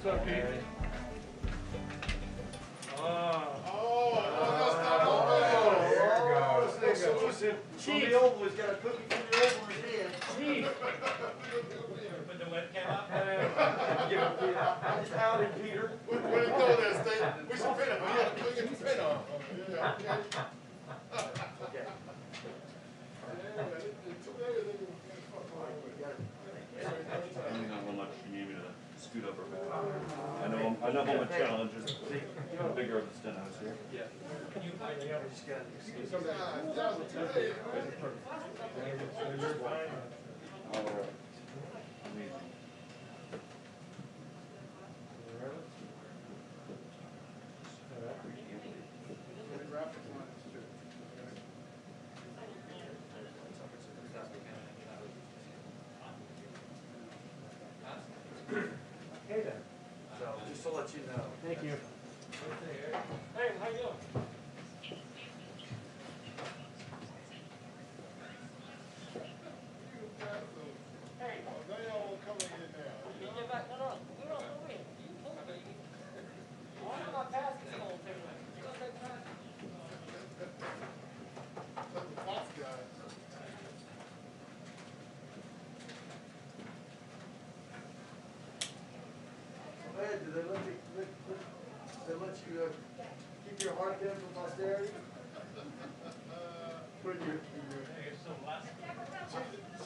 What's up, Pete? Chief. The old boy's got a cookie from the old boy's hand. Chief. Put the webcam up. Give it to you. I just outed Peter. Where do you go there, State? We should pin him. We get the pin on. Yeah, okay. Okay. I don't know how much you need me to scoot up her back. I know I'm a challenge is the bigger of the stint house here. Yeah. You find the other. Just got an excuse. All right. Amazing. Hey then. So, just to let you know. Thank you. Hey, how you doing? Hey, now y'all won't come in now. Get back. No, we don't go in. You move, baby. Why am I past this whole thing? You gonna take time? That's the boss guy. Hey, did they let you keep your heart there for posterity? Put your Hey, so last.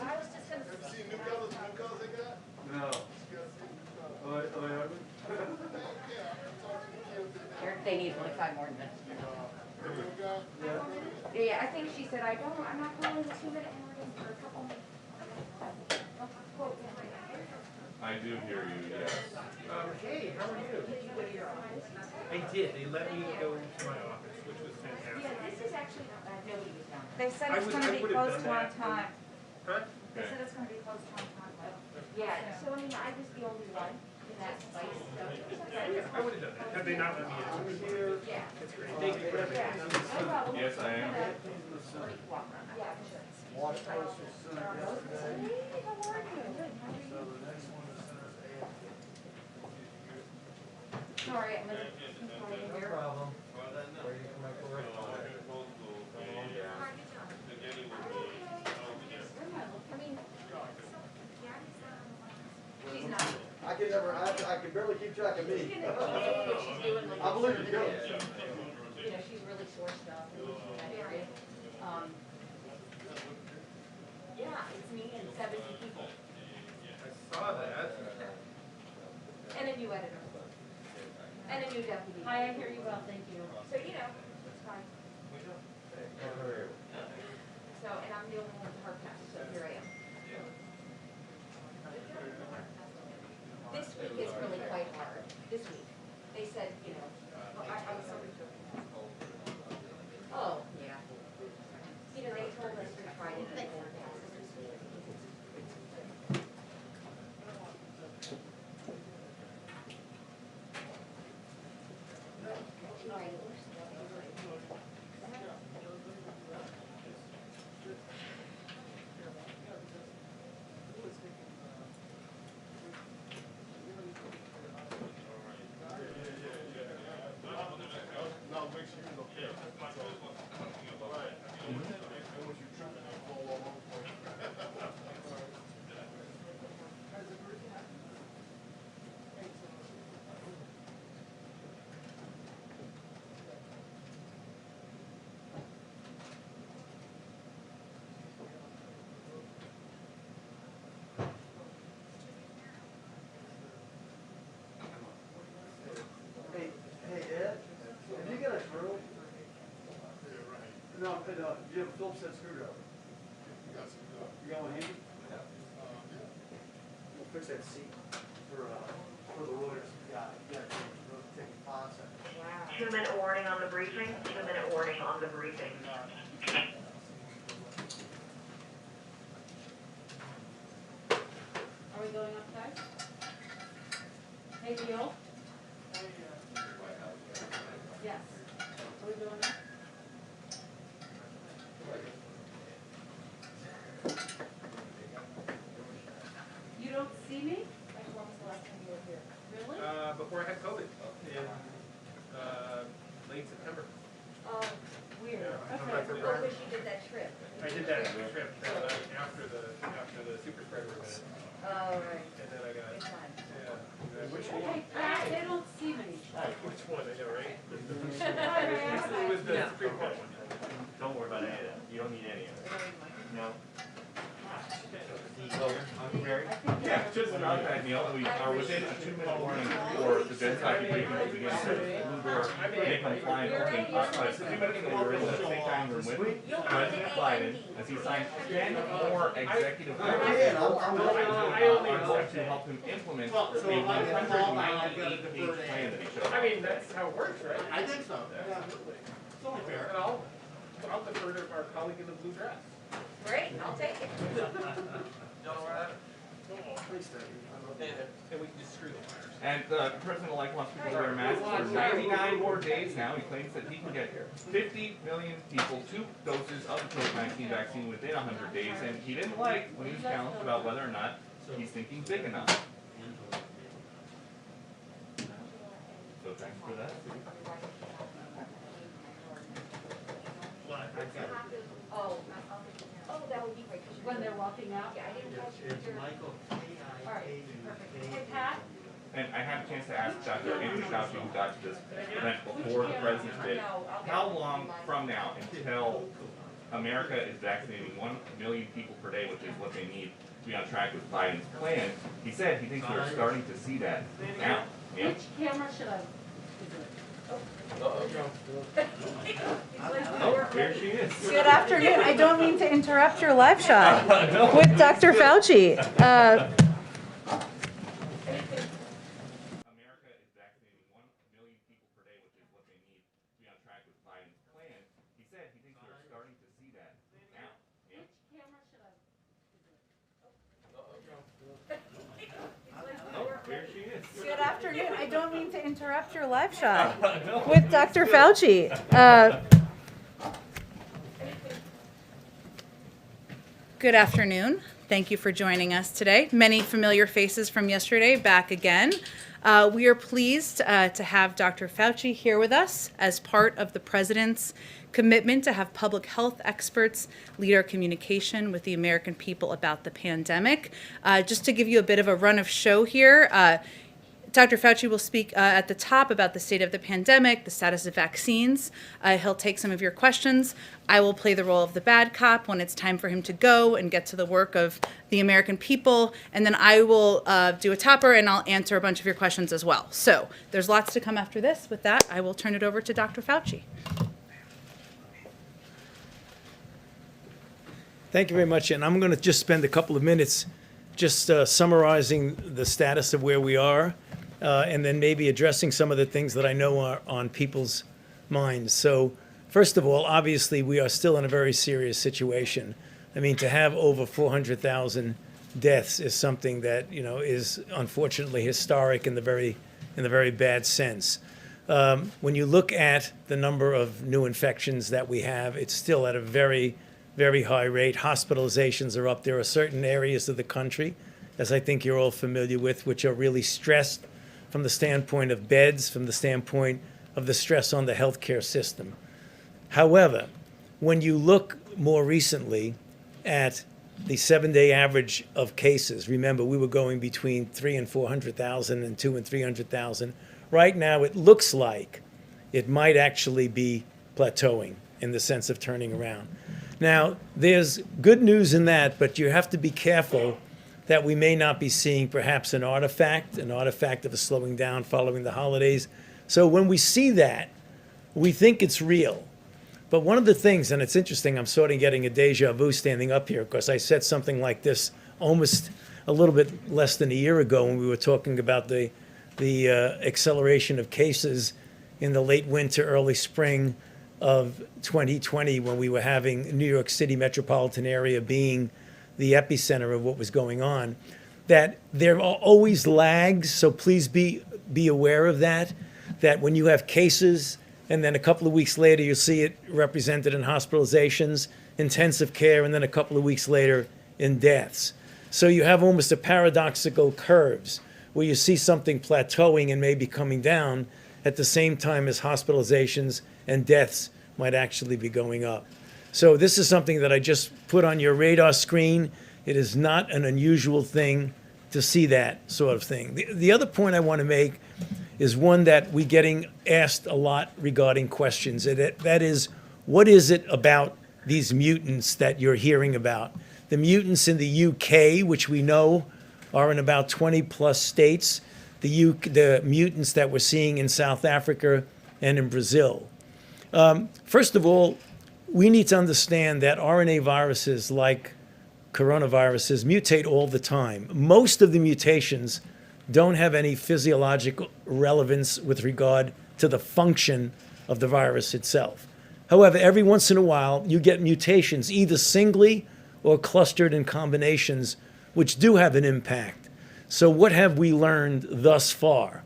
I was just gonna. Have you seen new colors they got? no. You gotta see new colors. Are they ugly? Yeah, I'm talking to the kids. They need like 5 more minutes. The new guy? Yeah. Yeah, I think she said, I'm not going to 2-minute warning for a couple minutes. I do hear you, yes. Hey, how are you? Did you go to your office? I did. They let me go to my office, which was fantastic. Yeah, this is actually not bad. Nobody was down there. They said I it's would- going I to be would've closed done to on that. time. Huh? They said it's going to be closed to on time. Yeah, so I mean, I was the only one in that place, so. I would have done that. Had they not let me in. I'm here. Yeah. It's great. Thank you for Yeah, everything. no problem. Yes, I am. Walk around. Yeah, sure. Wash toast was sent yesterday. Hey, how are you? Good, how are So you? the next one is sent as AM. Sorry, I'm gonna here. problem. Waiting for my cord. I mean, she's not. I can barely keep track of me. She's doing like. I believe you. You know, she's really sore stuff in that area. Yeah, it's me and 70 people. I saw that. And a new editor. And a new deputy. Hi, I hear you well, thank you. So, you know, it's fine. So, and I'm the only one with her pass, so here I am. This week is really quite hard. This week. They said, you know, well, I was oh, yeah. You know, they told us to try to get more passes this week. No, make sure you're okay. Right. And when you trip and fall all over. Hey Ed, have you got a drill? No, do you have a Phillips head screwdriver? You got one handy? We'll fix that seat for the lawyers. Yeah, take 5 seconds. 2-minute warning on the briefing. 2-minute warning on the briefing. Are we going upstairs? Hey, Neil? Yes. Are we going up? You don't see me? Like, when was the last time you were here? Really? every minute. Oh, right. And then I got, Good time. yeah. Hey, Pat, they don't see me. Which one, I know, right? Hi, It was the Supreme Court one. Don't worry about any of that. You don't need any of it. No. Yeah, just another thing, we are within a 2-minute warning for the Jen Psaki briefing to begin. Blue door, they compliant, open, but 2 minutes ago, we were in the same time room with President Biden as he signed 10 more executive orders on going to help him implement the 198-page plan that he showed. I mean, that's how it works, right? I think so, yeah. Absolutely. It's only fair. And I'll defer to our colleague in the blue dress. Great, I'll take it. And we can just screw the wires. And the president-elect wants people to wear masks for 99 more days now. He claims that he can get 50 million people 2 doses of the COVID-19 vaccine within 100 days. And he didn't like when he was challenged about whether or not he's thinking big enough. So thanks for that. Oh, that would be great. 'Cause When they're walking out. Yeah, I didn't catch It's your. Michael, All right, perfect. Hey, Pat? And I had a chance to ask Dr. Anthony Fauci, who got to this event before the president did, how long from now until America is vaccinating 1 million people per day, which is what they need to be on track with Biden's plan? He said he thinks we're starting to see that now. Yeah. Which camera should I? Oh, there she is. Good afternoon. I don't mean to interrupt your live shot with Dr. Fauci. America is vaccinating 1 million people per day, which is what they need to be on track with Biden's plan. He said he thinks we're starting to see that now. Yeah. Which camera should I? Oh, there she is. Good afternoon. I don't mean to interrupt your live shot with Dr. Fauci. Good afternoon. Thank you for joining us today. Many familiar faces from yesterday back again. We are pleased to have Dr. Fauci here with us as part of the president's commitment to have public health experts lead our communication with the American people about the pandemic. Just to give you a bit of a run of show here, Dr. Fauci will speak at the top about the state of the pandemic, the status of vaccines. He'll take some of your questions. I will play the role of the bad cop when it's time for him to go and get to the work of the American people. And then I will do a topper and I'll answer a bunch of your questions as well. So there's lots to come after this. With that, I will turn it over to Dr. Fauci. Thank you very much. And I'm going to just spend a couple of minutes just summarizing the status of where we are. And then maybe addressing some of the things that I know are on people's minds. So first of all, obviously, we are still in a very serious situation. I mean, to have over 400,000 deaths is something that, you know, is unfortunately historic in the very bad sense. When you look at the number of new infections that we have, it's still at a very, very high rate. Hospitalizations are up. There are certain areas of the country, as I think you're all familiar with, which are really stressed from the standpoint of beds, from the standpoint of the stress on the healthcare system. However, when you look more recently at the 7-day average of cases, remember we were going between 300,000 and 400,000 and 200,000 and 300,000. Right now it looks like it might actually be plateauing in the sense of turning around. Now, there's good news in that, but you have to be careful that we may not be seeing perhaps an artifact of a slowing down following the holidays. So when we see that, we think it's real. But one of the things, and it's interesting, I'm sort of getting a deja vu standing up here because I said something like this almost a little bit less than a year ago when we were talking about the acceleration of cases in the late winter, early spring of 2020 when we were having New York City metropolitan area being the epicenter of what was going on, that there are always lags, so please be aware of that when you have cases and then a couple of weeks later you'll see it represented in hospitalizations, intensive care, and then a couple of weeks later in deaths. So you have almost a paradoxical curves where you see something plateauing and maybe coming down at the same time as hospitalizations and deaths might actually be going up. So this is something that I just put on your radar screen. It is not an unusual thing to see that sort of thing. The other point I want to make is one that we're getting asked a lot regarding questions, and that is, what is it about these mutants that you're hearing about? The mutants in the UK, which we know are in about 20 plus states, the mutants that we're seeing in South Africa and in Brazil. First of all, we need to understand that RNA viruses like coronaviruses mutate all the time. Most of the mutations don't have any physiological relevance with regard to the function of the virus itself. However, every once in a while, you get mutations, either singly or clustered in combinations, which do have an impact. So what have we learned thus far?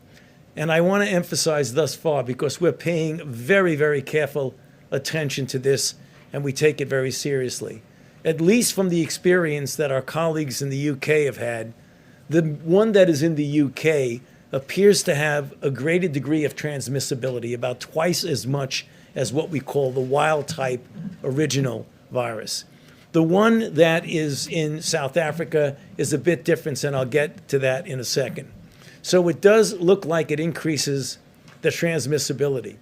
And I want to emphasize thus far because we're paying very, very careful attention to this, and we take it very seriously. At least from the experience that our colleagues in the UK have had, the one that is in the UK appears to have a greater degree of transmissibility, about twice as much as what we call the wild type original virus. The one that is in South Africa is a bit different, and I'll get to that in a second. So it does look like it increases the transmissibility.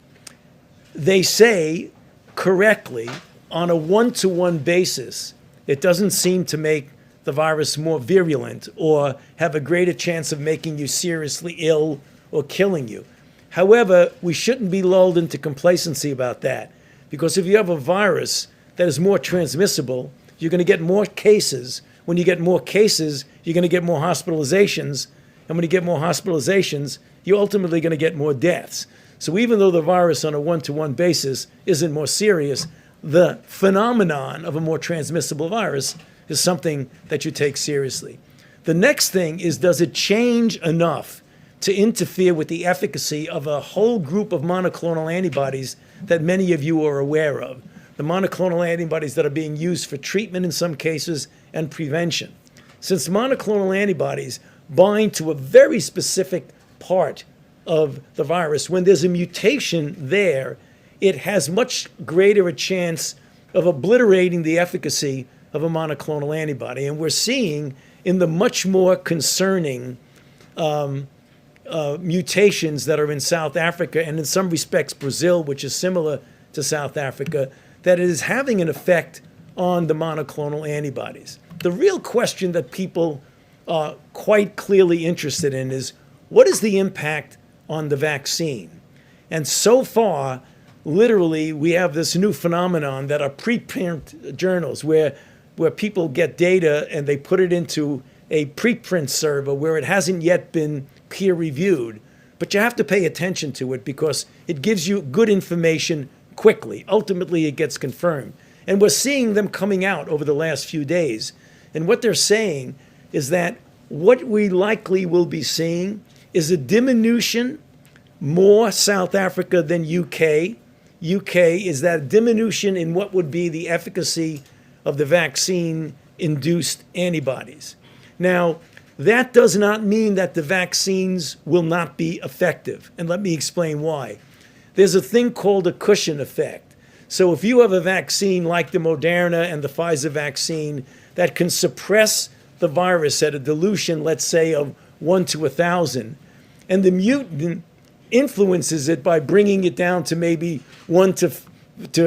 They say correctly, on a one-to-one basis, it doesn't seem to make the virus more virulent or have a greater chance of making you seriously ill or killing you. However, we shouldn't be lulled into complacency about that, because if you have a virus that is more transmissible, you're going to get more cases. When you get more cases, you're going to get more hospitalizations. And when you get more hospitalizations, you're ultimately going to get more deaths. So even though the virus on a one-to-one basis isn't more serious, the phenomenon of a more transmissible virus is something that you take seriously. The next thing is, does it change enough to interfere with the efficacy of a whole group of monoclonal antibodies that many of you are aware of? The monoclonal antibodies that are being used for treatment in some cases and prevention. Since monoclonal antibodies bind to a very specific part of the virus, when there's a mutation there, it has much greater a chance of obliterating the efficacy of a monoclonal antibody. And we're seeing in the much more concerning mutations that are in South Africa and in some respects Brazil, which is similar to South Africa, that it is having an effect on the monoclonal antibodies. The real question that people are quite clearly interested in is, what is the impact on the vaccine? And so far, literally, we have this new phenomenon that are preprint journals where people get data and they put it into a preprint server where it hasn't yet been peer reviewed. But you have to pay attention to it because it gives you good information quickly. Ultimately, it gets confirmed. And we're seeing them coming out over the last few days. And what they're saying is that what we likely will be seeing is a diminution, more South Africa than UK. UK is that diminution in what would be the efficacy of the vaccine-induced antibodies. Now, that does not mean that the vaccines will not be effective. And let me explain why. There's a thing called a cushion effect. So if you have a vaccine like the Moderna and the Pfizer vaccine that can suppress the virus at a dilution, let's say, of 1 to 1,000, and the mutant influences it by bringing it down to maybe 1 to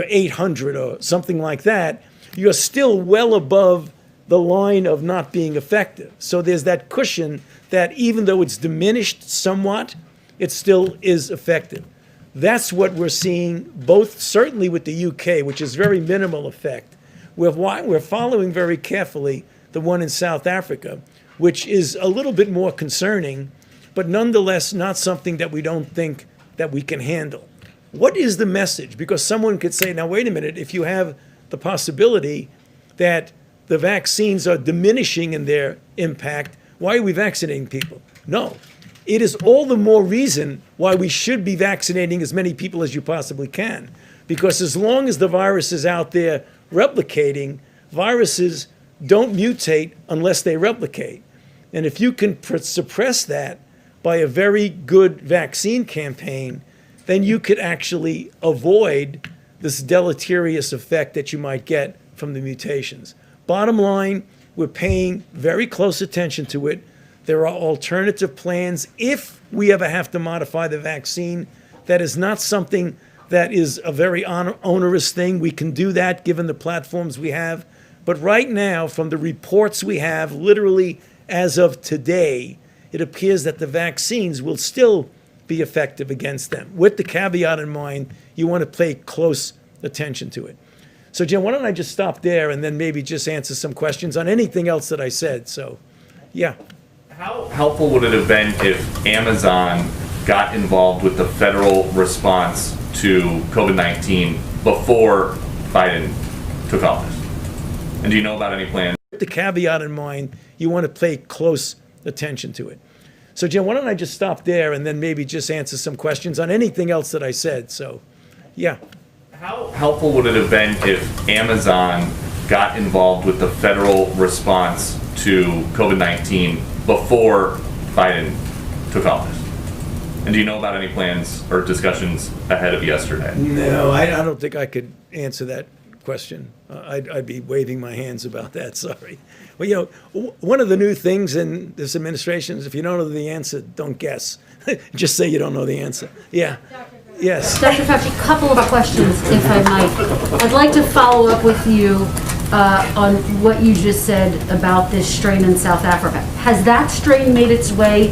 800 or something like that, you're still well above the line of not being effective. So there's that cushion that even though it's diminished somewhat, it still is effective. That's what we're seeing, both certainly with the UK, which is very minimal effect. We're following very carefully the one in South Africa, which is a little bit more concerning, but nonetheless not something that we don't think that we can handle. What is the message? Because someone could say, now wait a minute, if you have the possibility that the vaccines are diminishing in their impact, why are we vaccinating people? No. It is all the more reason why we should be vaccinating as many people as you possibly can. Because as long as the virus is out there replicating, viruses don't mutate unless they replicate. And if you can suppress that by a very good vaccine campaign, then you could actually avoid this deleterious effect that you might get from the mutations. Bottom line, We're paying very close attention to it. There are alternative plans if we ever have to modify the vaccine. That is not something that is a very onerous thing. We can do that given the platforms we have. But right now, from the reports we have, literally as of today, it appears that the vaccines will still be effective against them. With the caveat in mind, you want to pay close attention to it. So, Jim, why don't I just stop there and then maybe just answer some questions on anything else that I said. So, yeah. How helpful would it have been if Amazon got involved with the federal response to COVID-19 before Biden took office? And do you know about any plans? With the caveat in mind, you want to pay close attention to it. So, Jim, why don't I just stop there and then maybe just answer some questions on anything else that I said. So, yeah. How helpful would it have been if Amazon got involved with the federal response to COVID-19 before Biden took office? And do you know about any plans or discussions ahead of yesterday? No, I don't think I could answer that question. I'd be waving my hands about that, sorry. Well, you know, one of the new things in this administration is if you don't know the answer, don't guess. Just say you don't know the answer. Yeah. Yes. Dr. Fauci, a couple of questions, if I might. I'd like to follow up with you on what you just said about this strain in South Africa. Has that strain made its way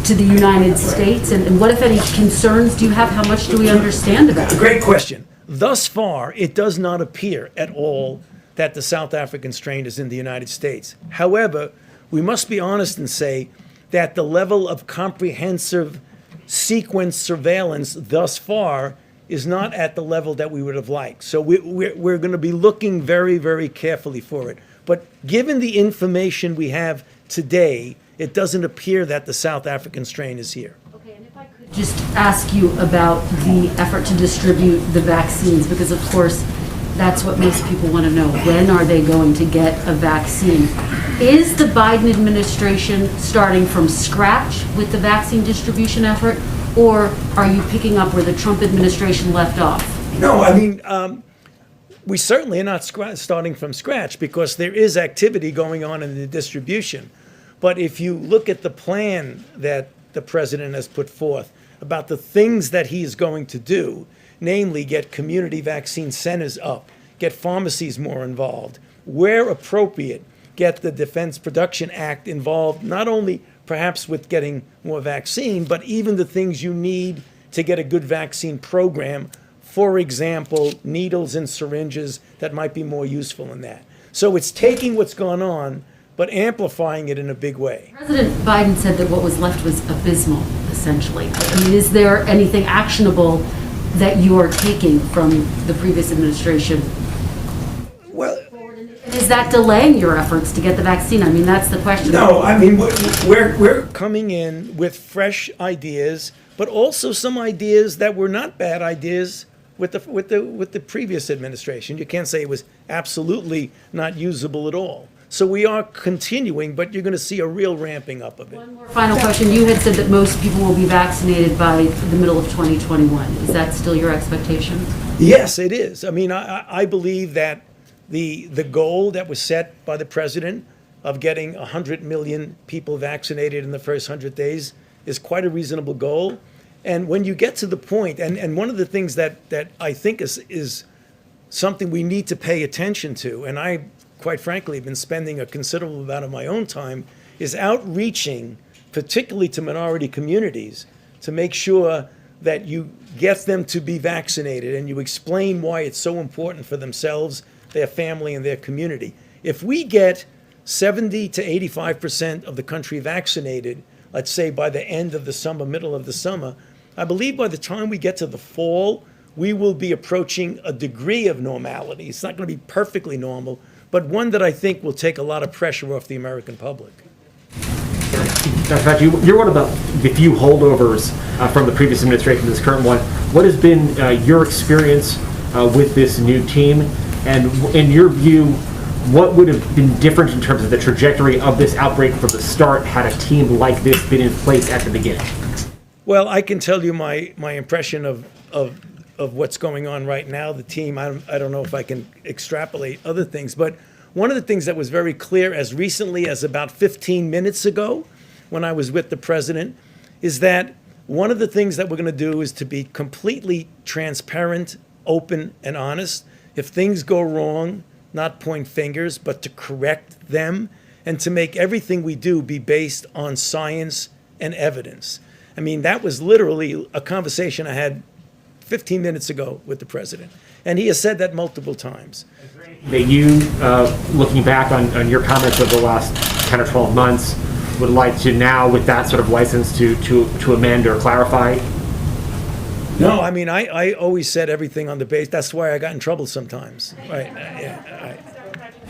to the United States? And what, if any, concerns do you have? How much do we understand about it? Great question. Thus far, it does not appear at all that the South African strain is in the United States. However, we must be honest and say that the level of comprehensive sequence surveillance thus far is not at the level that we would have liked. So we're going to be looking very, very carefully for it. But given the information we have today, it doesn't appear that the South African strain is here. Okay, and if I could just ask you about the effort to distribute the vaccines, because of course that's what most people want to know. When are they going to get a vaccine? Is the Biden administration starting from scratch with the vaccine distribution effort, or are you picking up where the Trump administration left off? No, I mean, we certainly are not starting from scratch because there is activity going on in the distribution. But if you look at the plan that the president has put forth about the things that he is going to do, namely get community vaccine centers up, get pharmacies more involved, where appropriate, get the Defense Production Act involved, not only perhaps with getting more vaccine, but even the things you need to get a good vaccine program. For example, needles and syringes that might be more useful in that. So it's taking what's gone on, but amplifying it in a big way. President Biden said that what was left was abysmal, essentially. I mean, is there anything actionable that you are taking from the previous administration? Well, Is that delaying your efforts to get the vaccine? I mean, that's the question. no, I mean, we're coming in with fresh ideas, but also some ideas that were not bad ideas with the previous administration. You can't say it was absolutely not usable at all. So we are continuing, but you're going to see a real ramping up of it. One more final question. You had said that most people will be vaccinated by the middle of 2021. Is that still your expectation? Yes, it is. I mean, I believe that the goal that was set by the president of getting 100 million people vaccinated in the first 100 days is quite a reasonable goal. And when you get to the point, and one of the things that I think is something we need to pay attention to, and I, quite frankly, have been spending a considerable amount of my own time, is outreaching, particularly to minority communities, to make sure that you get them to be vaccinated and you explain why it's so important for themselves, their family, and their community. If we get 70 to 85% of the country vaccinated, let's say by the end of the summer, middle of the summer, I believe by the time we get to the fall, we will be approaching a degree of normality. It's not going to be perfectly normal, but one that I think will take a lot of pressure off the American public. Dr. Fauci, you're one of the few holdovers from the previous administration to this current one. What has been your experience with this new team? And in your view, what would have been different in terms of the trajectory of this outbreak from the start had a team like this been in place at the beginning? Well, I can tell you my impression of what's going on right now. The team, I don't know if I can extrapolate other things, but one of the things that was very clear as recently as about 15 minutes ago, when I was with the president, is that one of the things that we're going to do is to be completely transparent, open, and honest. If things go wrong, not point fingers, but to correct them, and to make everything we do be based on science and evidence. I mean, that was literally a conversation I had 15 minutes ago with the president. And he has said that multiple times. That you, looking back on your comments of the last 10 or 12 months, would like to now, with that sort of license, to amend or clarify? No, I mean, I always said everything on the base. That's why I got in trouble sometimes. Right. Yeah, right.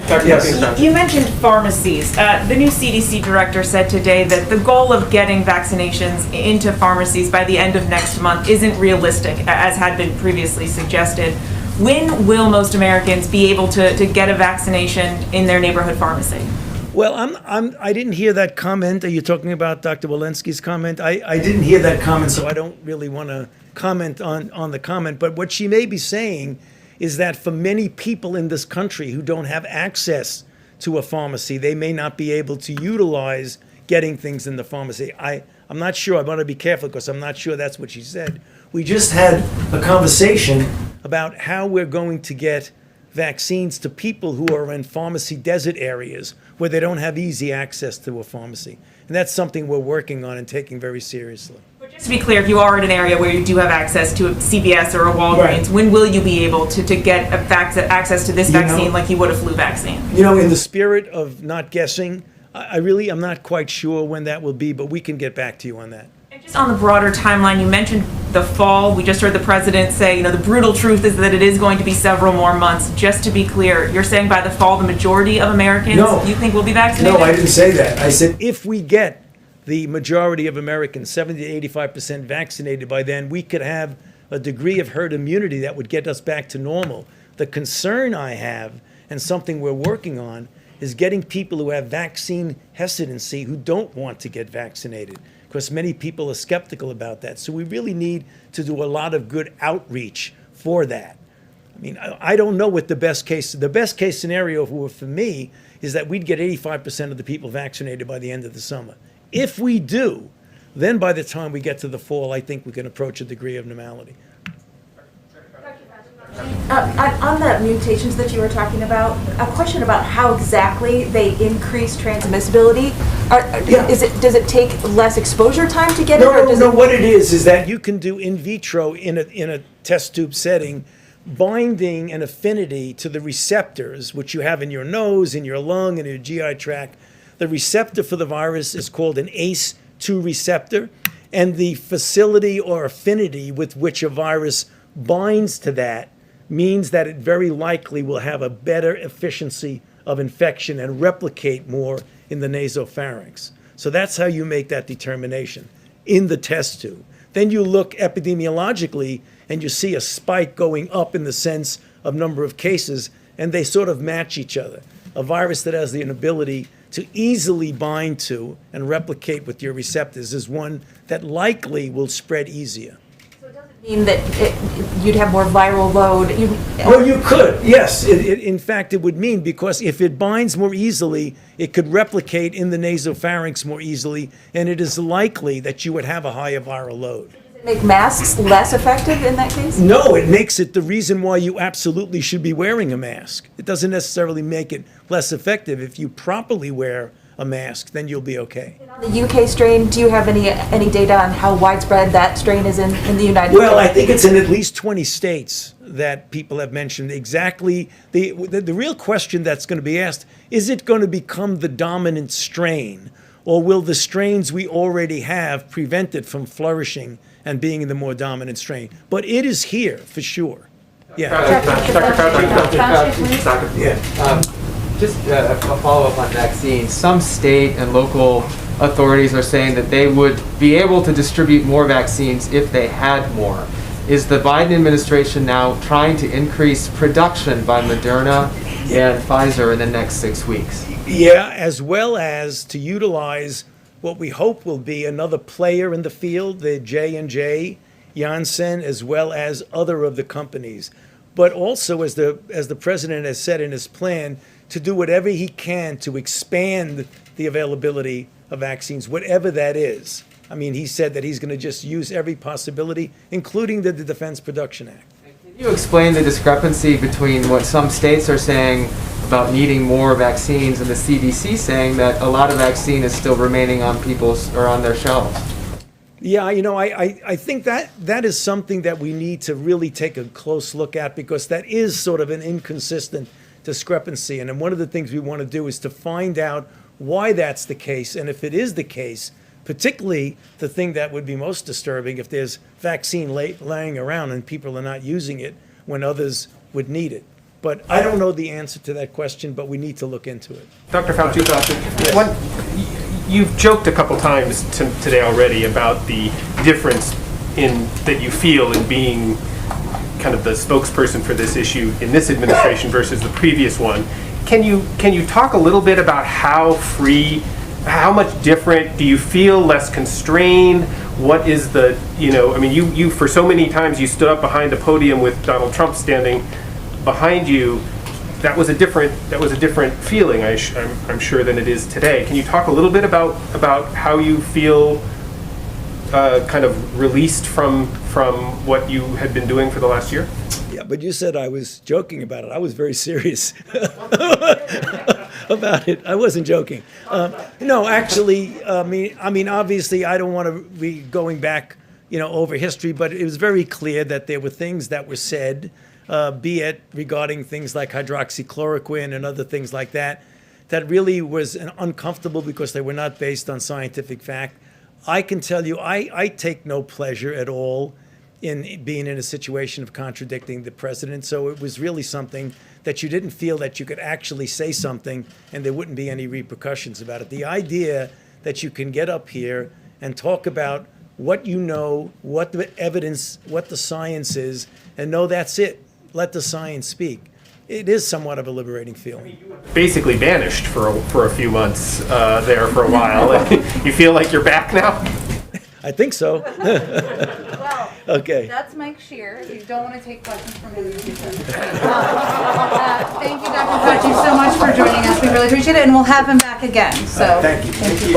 Yes. You mentioned pharmacies. The new CDC director said today that the goal of getting vaccinations into pharmacies by the end of next month isn't realistic, as had been previously suggested. When will most Americans be able to get a vaccination in their neighborhood pharmacy? Well, I didn't hear that comment. Are you talking about Dr. Walensky's comment? I didn't hear that comment, so I don't really want to comment on the comment. But what she may be saying is that for many people in this country who don't have access to a pharmacy, they may not be able to utilize getting things in the pharmacy. I'm not sure. I want to be careful because I'm not sure that's what she said. We just had a conversation about how we're going to get vaccines to people who are in pharmacy desert areas where they don't have easy access to a pharmacy. And that's something we're working on and taking very seriously. But just to be clear, if you are in an area where you do have access to a CVS or a Walgreens, Right. when will you be able to get access to this vaccine like you would a flu vaccine? You know, in the spirit of not guessing, I'm not quite sure when that will be, but we can get back to you on that. And just on the broader timeline, you mentioned the fall. We just heard the president say, the brutal truth is that it is going to be several more months. Just to be clear, you're saying by the fall, the majority of Americans you think will be vaccinated? No, I didn't say that. I said if we get the majority of Americans, 70 to 85% vaccinated by then, we could have a degree of herd immunity that would get us back to normal. The concern I have, and something we're working on, is getting people who have vaccine hesitancy who don't want to get vaccinated, because many people are skeptical about that. So we really need to do a lot of good outreach for that. I mean, I don't know what the best case scenario for me is that we'd get 85% of the people vaccinated by the end of the summer. If we do, then by the time we get to the fall, I think we can approach a degree of normality. On the mutations that you were talking about, a question about how exactly they increase transmissibility. Does it take less exposure time to get it? No, what it is that you can do in vitro in a test tube setting, binding an affinity to the receptors, which you have in your nose, in your lung, and your GI tract. The receptor for the virus is called an ACE2 receptor, and the facility or affinity with which a virus binds to that means that it very likely will have a better efficiency of infection and replicate more in the nasopharynx. So that's how you make that determination in the test tube. Then you look epidemiologically and you see a spike going up in the sense of number of cases, and they sort of match each other. A virus that has the ability to easily bind to and replicate with your receptors is one that likely will spread easier. Mean that you'd have more viral load? Well, you could, yes. In fact, it would mean, because if it binds more easily, it could replicate in the nasopharynx more easily, and it is likely that you would have a higher viral load. Does it make masks less effective in that case? No, it makes it the reason why you absolutely should be wearing a mask. It doesn't necessarily make it less effective. If you properly wear a mask, then you'll be okay. On the UK strain, do you have any data on how widespread that strain is in the United States? Well, I think it's in at least 20 states that people have mentioned exactly. The real question that's going to be asked, is it going to become the dominant strain, or will the strains we already have prevent it from flourishing and being the more dominant strain? But it is here for sure. Yeah. Dr. Fauci, yeah. Just a follow-up on vaccines. Some state and local authorities are saying that they would be able to distribute more vaccines if they had more. Is the Biden administration now trying to increase production by Moderna and Pfizer in the next 6 weeks? Yeah, as well as to utilize what we hope will be another player in the field, the J&J, Janssen, as well as other of the companies. But also, as the president has said in his plan, to do whatever he can to expand the availability of vaccines, whatever that is. I mean, he said that he's going to just use every possibility, including the Defense Production Act. Can you explain the discrepancy between what some states are saying about needing more vaccines and the CDC saying that a lot of vaccine is still remaining on people's or on their shelves? Yeah, I think that is something that we need to really take a close look at, because that is sort of an inconsistent discrepancy. And then one of the things we want to do is to find out why that's the case. And if it is the case, particularly the thing that would be most disturbing, if there's vaccine laying around and people are not using it when others would need it. But I don't know the answer to that question, but we need to look into it. Dr. Fauci, you've joked a couple times today already about the difference that you feel in being kind of the spokesperson for this issue in this administration versus the previous one. Can you talk a little bit about how much different do you feel, less constrained? What is the, you for so many times you stood up behind a podium with Donald Trump standing behind you. That was a different feeling, I'm sure, than it is today. Can you talk a little bit about how you feel kind of released from what you had been doing for the last year? Yeah, but you said I was joking about it. I was very serious about it. I wasn't joking. No, actually, I mean, obviously, I don't want to be going back, over history, but it was very clear that there were things that were said, be it regarding things like hydroxychloroquine and other things like that, that really was uncomfortable because they were not based on scientific fact. I can tell you, I take no pleasure at all in being in a situation of contradicting the president. So it was really something that you didn't feel that you could actually say something and there wouldn't be any repercussions about it. The idea that you can get up here and talk about what you know, what the evidence, what the science is, and know that's it. Let the science speak. It is somewhat of a liberating feeling. Basically banished for a few months there for a while. You feel like you're back now? I think so. Well, okay. That's Mike Shear. If you don't want to take questions from him, you can. Thank you, Dr. Fauci, so much for joining us. We really appreciate it, and we'll have him back again. So thank you. Thank you.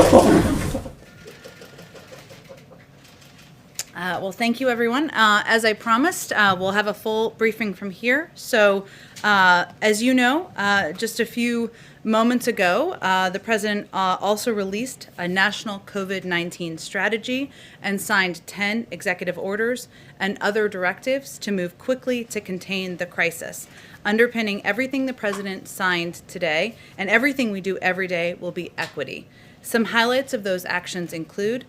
Well, thank you, everyone. As I promised, we'll have a full briefing from here. So, as you know, just a few moments ago, the president also released a national COVID-19 strategy and signed 10 executive orders and other directives to move quickly to contain the crisis. Underpinning everything the president signed today and everything we do every day will be equity. Some highlights of those actions include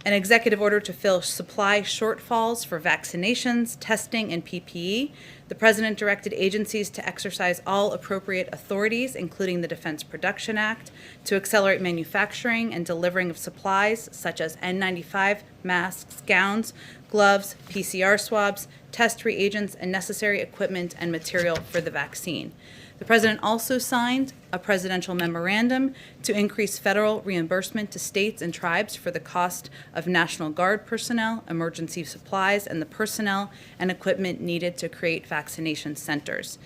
an executive order to fill supply shortfalls for vaccinations, testing, and PPE. The president directed agencies to exercise all appropriate authorities, including the Defense Production Act, to accelerate manufacturing and delivering of supplies such as N95, masks, gowns, gloves, PCR swabs, test reagents, and necessary equipment and material for the vaccine. The president also signed a presidential memorandum to increase federal reimbursement to states and tribes for the cost of National Guard personnel, emergency supplies, and the personnel and equipment needed to create vaccination centers.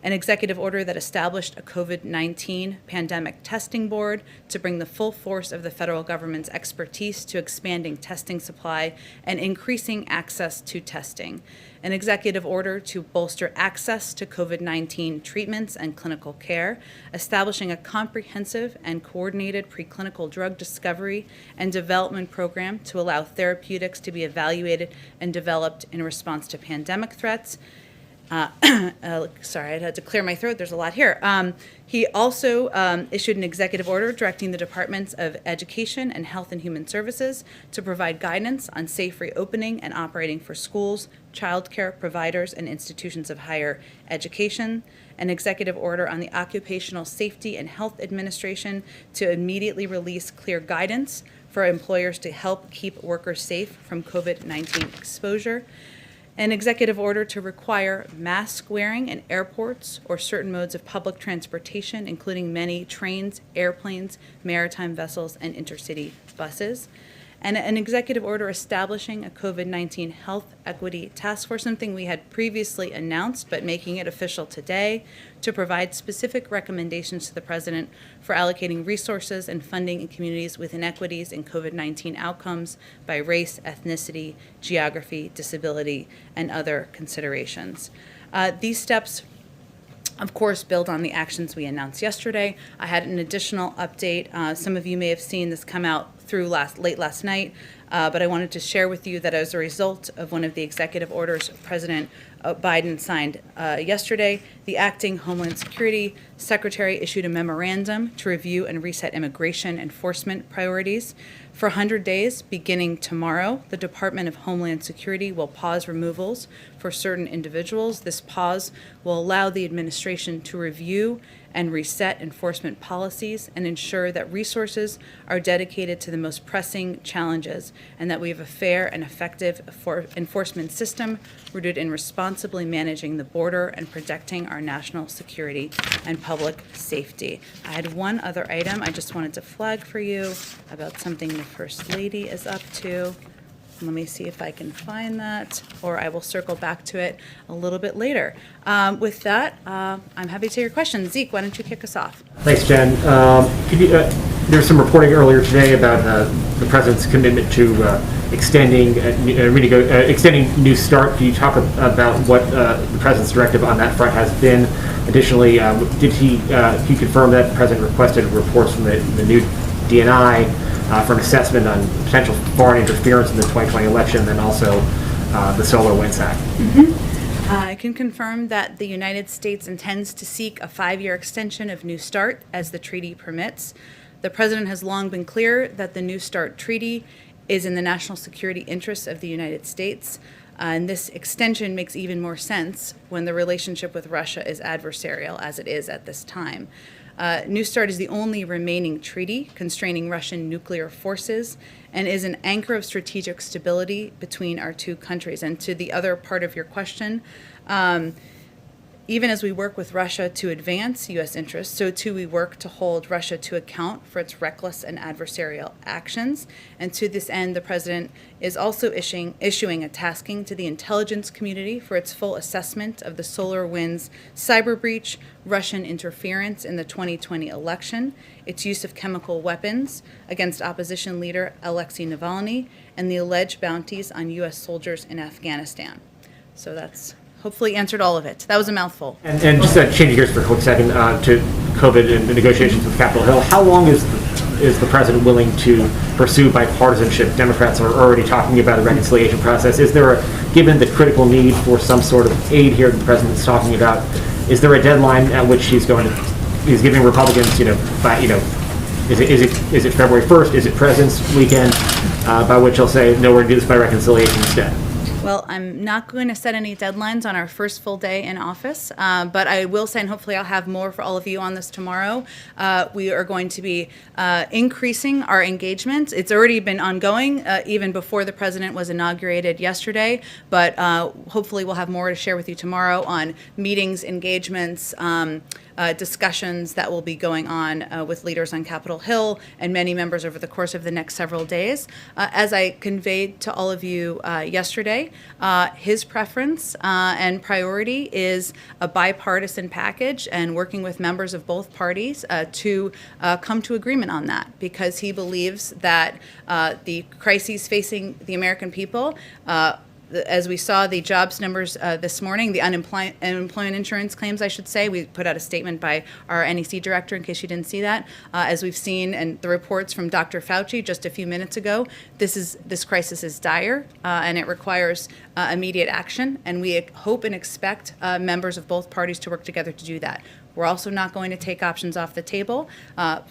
An executive order that established a COVID-19 pandemic testing board to bring the full force of the federal government's expertise to expanding testing supply and increasing access to testing. An executive order to bolster access to COVID-19 treatments and clinical care, establishing a comprehensive and coordinated preclinical drug discovery and development program to allow therapeutics to be evaluated and developed in response to pandemic threats. Sorry, I had to clear my throat. There's a lot here. He also issued an executive order directing the Departments of Education and Health and Human Services to provide guidance on safe reopening and operating for schools, childcare providers, and institutions of higher education. An executive order on the Occupational Safety and Health Administration to immediately release clear guidance for employers to help keep workers safe from COVID-19 exposure. An executive order to require mask wearing in airports or certain modes of public transportation, including many trains, airplanes, maritime vessels, and intercity buses. and an executive order establishing a COVID-19 health equity task force, something we had previously announced, but making it official today, to provide specific recommendations to the President for allocating resources and funding in communities with inequities in COVID-19 outcomes by race, ethnicity, geography, disability, and other considerations. These steps, of course, build on the actions we announced yesterday. I had an additional update. Some of you may have seen this come out through late last night, but I wanted to share with you that as a result of one of the executive orders President Biden signed yesterday, the acting Homeland Security Secretary issued a memorandum to review and reset immigration enforcement priorities. For 100 days, beginning tomorrow, the Department of Homeland Security will pause removals for certain individuals. This pause will allow the administration to review and reset enforcement policies and ensure that resources are dedicated to the most pressing challenges and that we have a fair and effective enforcement system rooted in responsibly managing the border and protecting our national security and public safety. I had one other item I just wanted to flag for you about something the First Lady is up to. Let me see if I can find that, or I will circle back to it a little bit later. With that, I'm happy to take your questions. Zeke, why don't you kick us off? Thanks, Jen. There's some reporting earlier today about the President's commitment to extending New START. Can you talk about what the President's directive on that front has been? Additionally, did he confirm that the President requested reports from the new DNI for an assessment on potential foreign interference in the 2020 election, and then also the Solar Winds Act? I can confirm that the United States intends to seek a 5-year extension of New START as the treaty permits. The President has long been clear that the New START treaty is in the national security interests of the United States, and this extension makes even more sense when the relationship with Russia is adversarial, as it is at this time. New START is the only remaining treaty constraining Russian nuclear forces and is an anchor of strategic stability between our two countries. And to the other part of your question, even as we work with Russia to advance U.S. interests, so too we work to hold Russia to account for its reckless and adversarial actions. And to this end, the President is also issuing a tasking to the intelligence community for its full assessment of the SolarWinds cyber breach, Russian interference in the 2020 election, its use of chemical weapons against opposition leader Alexei Navalny, and the alleged bounties on U.S. soldiers in Afghanistan. So that's hopefully answered all of it. That was a mouthful. And just changing gears for a quick second to COVID and the negotiations with Capitol Hill, how long is the President willing to pursue bipartisanship? Democrats are already talking about a reconciliation process. Is there given the critical need for some sort of aid here that the President's talking about, is there a deadline at which he's giving Republicans, is it February 1st? Is it President's weekend by which he'll say, no, we're going to do this by reconciliation instead? Well, I'm not going to set any deadlines on our first full day in office, but I will say, and hopefully I'll have more for all of you on this tomorrow, we are going to be increasing our engagement. It's already been ongoing even before the President was inaugurated yesterday, but hopefully we'll have more to share with you tomorrow on meetings, engagements, discussions that will be going on with leaders on Capitol Hill and many members over the course of the next several days. As I conveyed to all of you yesterday, his preference and priority is a bipartisan package and working with members of both parties to come to agreement on that, because he believes that the crises facing the American people, as we saw the jobs numbers this morning, the unemployment insurance claims, I should say, we put out a statement by our NEC director in case you didn't see that. As we've seen, and the reports from Dr. Fauci just a few minutes ago, this crisis is dire and it requires immediate action. And we hope and expect members of both parties to work together to do that. We're also not going to take options off the table,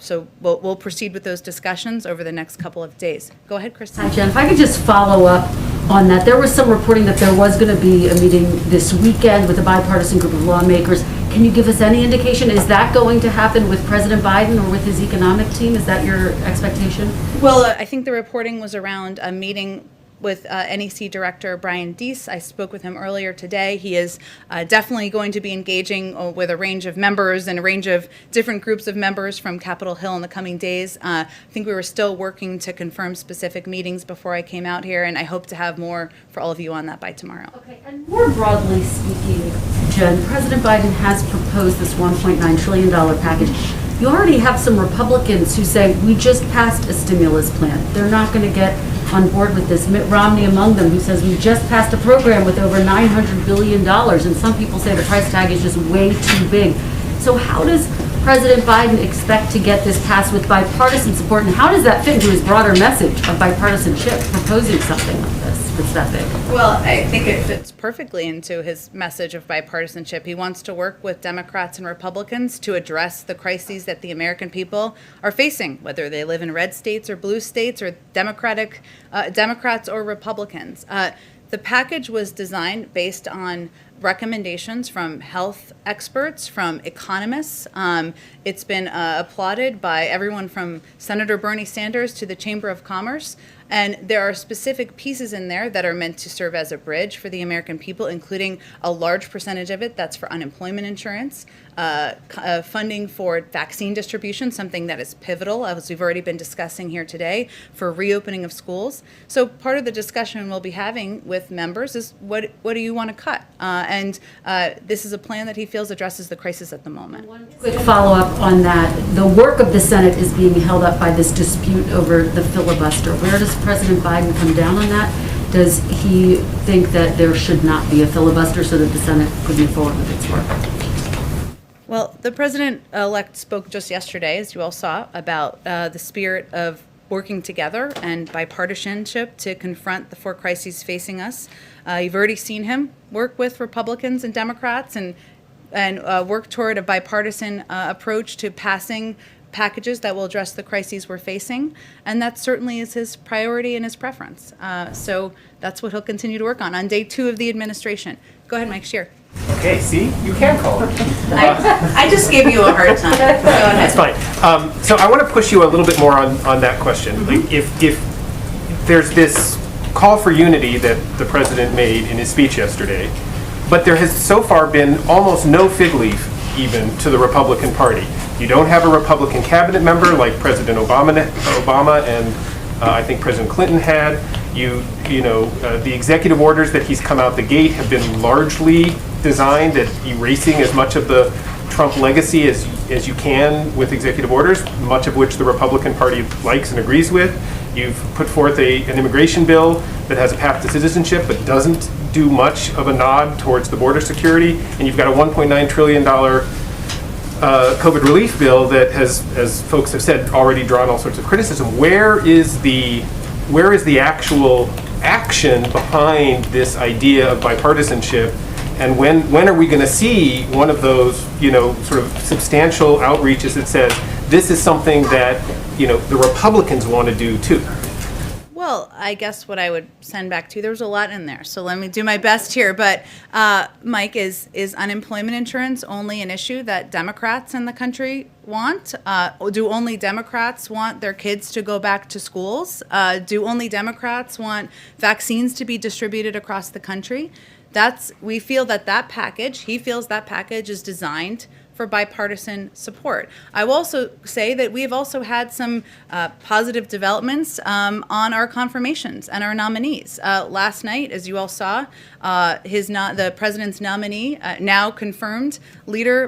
so we'll proceed with those discussions over the next couple of days. Go ahead, Kristen. Hi, Jen. If I could just follow up on that. There was some reporting that there was going to be a meeting this weekend with a bipartisan group of lawmakers. Can you give us any indication? Is that going to happen with President Biden or with his economic team? Is that your expectation? Well, I think the reporting was around a meeting with NEC Director Brian Deese. I spoke with him earlier today. He is definitely going to be engaging with a range of members and a range of different groups of members from Capitol Hill in the coming days. I think we were still working to confirm specific meetings before I came out here, and I hope to have more for all of you on that by tomorrow. Okay, and more broadly speaking, Jen, President Biden has proposed this $1.9 trillion package. You already have some Republicans who say, we just passed a stimulus plan. They're not going to get on board with this. Mitt Romney among them, who says we just passed a program with over $900 billion. And some people say the price tag is just way too big. So how does President Biden expect to get this passed with bipartisan support? And how does that fit into his broader message of bipartisanship, proposing something like this that's that big? Well, I think it fits perfectly into his message of bipartisanship. He wants to work with Democrats and Republicans to address the crises that the American people are facing, whether they live in red states or blue states or Democrats or Republicans. The package was designed based on recommendations from health experts, from economists. It's been applauded by everyone from Senator Bernie Sanders to the Chamber of Commerce. And there are specific pieces in there that are meant to serve as a bridge for the American people, including a large percentage of it that's for unemployment insurance, funding for vaccine distribution, something that is pivotal, as we've already been discussing here today, for reopening of schools. So part of the discussion we'll be having with members is what do you want to cut? And this is a plan that he feels addresses the crisis at the moment. One quick follow-up on that. The work of the Senate is being held up by this dispute over the filibuster. Where does President Biden come down on that? Does he think that there should not be a filibuster so that the Senate could move forward with its work? Well, the president-elect spoke just yesterday, as you all saw, about the spirit of working together and bipartisanship to confront the 4 crises facing us. You've already seen him work with Republicans and Democrats and work toward a bipartisan approach to passing packages that will address the crises we're facing, and that certainly is his priority and his preference. So that's what he'll continue to work on day 2 of the administration. Go ahead, Mike Scheer. Okay, see, you can call it. I just gave you a hard time. Go ahead. That's fine. So I want to push you a little bit more on that question. Like if there's this call for unity that the president made in his speech yesterday, but there has so far been almost no fig leaf even to the Republican Party. You don't have a Republican cabinet member like President Obama and I think President Clinton had. The executive orders that he's come out the gate have been largely designed at erasing as much of the Trump legacy as you can with executive orders, much of which the Republican Party likes and agrees with. You've put forth an immigration bill that has a path to citizenship but doesn't do much of a nod towards the border security, and you've got a $1.9 trillion COVID relief bill that has, as folks have said, already drawn all sorts of criticism. Where is the actual action behind this idea of bipartisanship, and when are we going to see one of those sort of substantial outreaches that says this is something that the Republicans want to do too? Well, I guess what I would send back to you, there's a lot in there, so let me do my best here. But Mike, is unemployment insurance only an issue that Democrats in the country want? Do only Democrats want their kids to go back to schools? Do only Democrats want vaccines to be distributed across the country? We feel that he feels that package is designed for bipartisan support. I will also say that we have also had some positive developments on our confirmations and our nominees. Last night, as you all saw, the president's nominee, now confirmed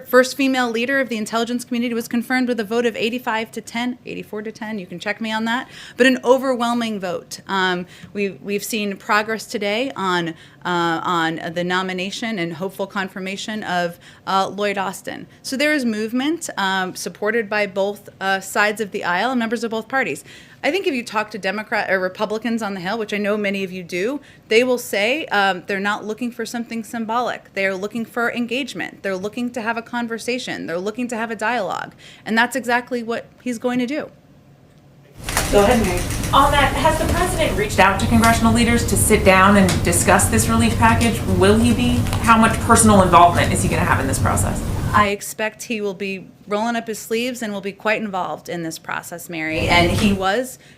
first female leader of the intelligence community, was confirmed with a vote of 84 to 10. You can check me on that, but an overwhelming vote. We've seen progress today on the nomination and hopeful confirmation of Lloyd Austin. So there is movement supported by both sides of the aisle and members of both parties. I think if you talk to Democrat or Republicans on the Hill, which I know many of you do, they will say they're not looking for something symbolic. They're looking for engagement. They're looking to have a conversation. They're looking to have a dialogue. And that's exactly what he's going to do. Go ahead, Mary. On that, has the president reached out to congressional leaders to sit down and discuss this relief package? Will he be? How much personal involvement is he going to have in this process? I expect he will be rolling up his sleeves and will be quite involved in this process, Mary. And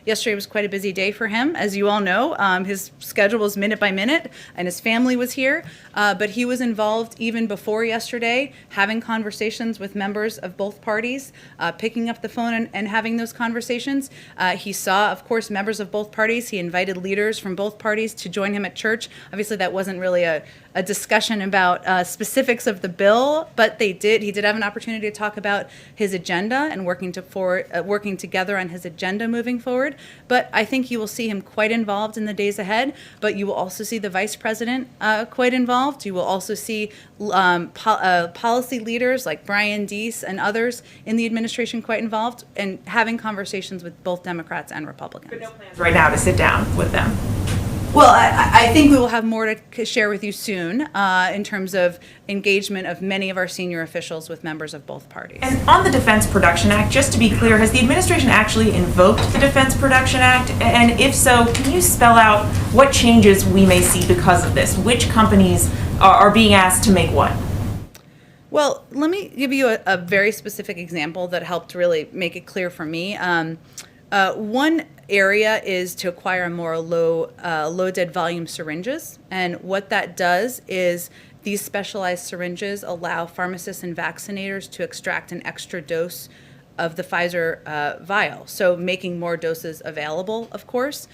yesterday was quite a busy day for him, as you all know. His schedule was minute by minute, and his family was here. But he was involved even before yesterday, having conversations with members of both parties, picking up the phone and having those conversations. He saw, of course, members of both parties. He invited leaders from both parties to join him at church. Obviously, that wasn't really a discussion about specifics of the bill, but he did have an opportunity to talk about his agenda and working together on his agenda moving forward. But I think you will see him quite involved in the days ahead, but you will also see the vice president quite involved. You will also see policy leaders like Brian Deese and others in the administration quite involved and having conversations with both Democrats and Republicans. But no plans right now to sit down with them. Well, I think we will have more to share with you soon in terms of engagement of many of our senior officials with members of both parties. And on the Defense Production Act, just to be clear, has the administration actually invoked the Defense Production Act? And if so, can you spell out what changes we may see because of this? Which companies are being asked to make what? Well, let me give you a very specific example that helped really make it clear for me. One area is to acquire more low dead volume syringes, and what that does is these specialized syringes allow pharmacists and vaccinators to extract an extra dose of the Pfizer vial, so making more doses available, of course.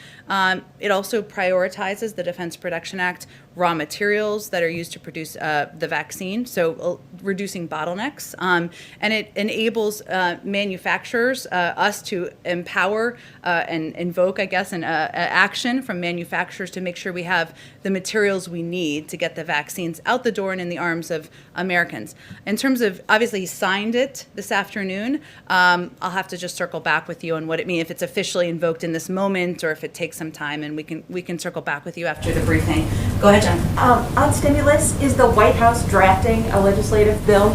It also prioritizes the Defense Production Act raw materials that are used to produce the vaccine, so reducing bottlenecks. And it enables manufacturers, us to empower and invoke, I guess, an action from manufacturers to make sure we have the materials we need to get the vaccines out the door and in the arms of Americans. In terms of, obviously, he signed it this afternoon. I'll have to just circle back with you on what it means, if it's officially invoked in this moment or if it takes some time, and we can circle back with you after the briefing. Go ahead, Jen. On stimulus, is the White House drafting a legislative bill?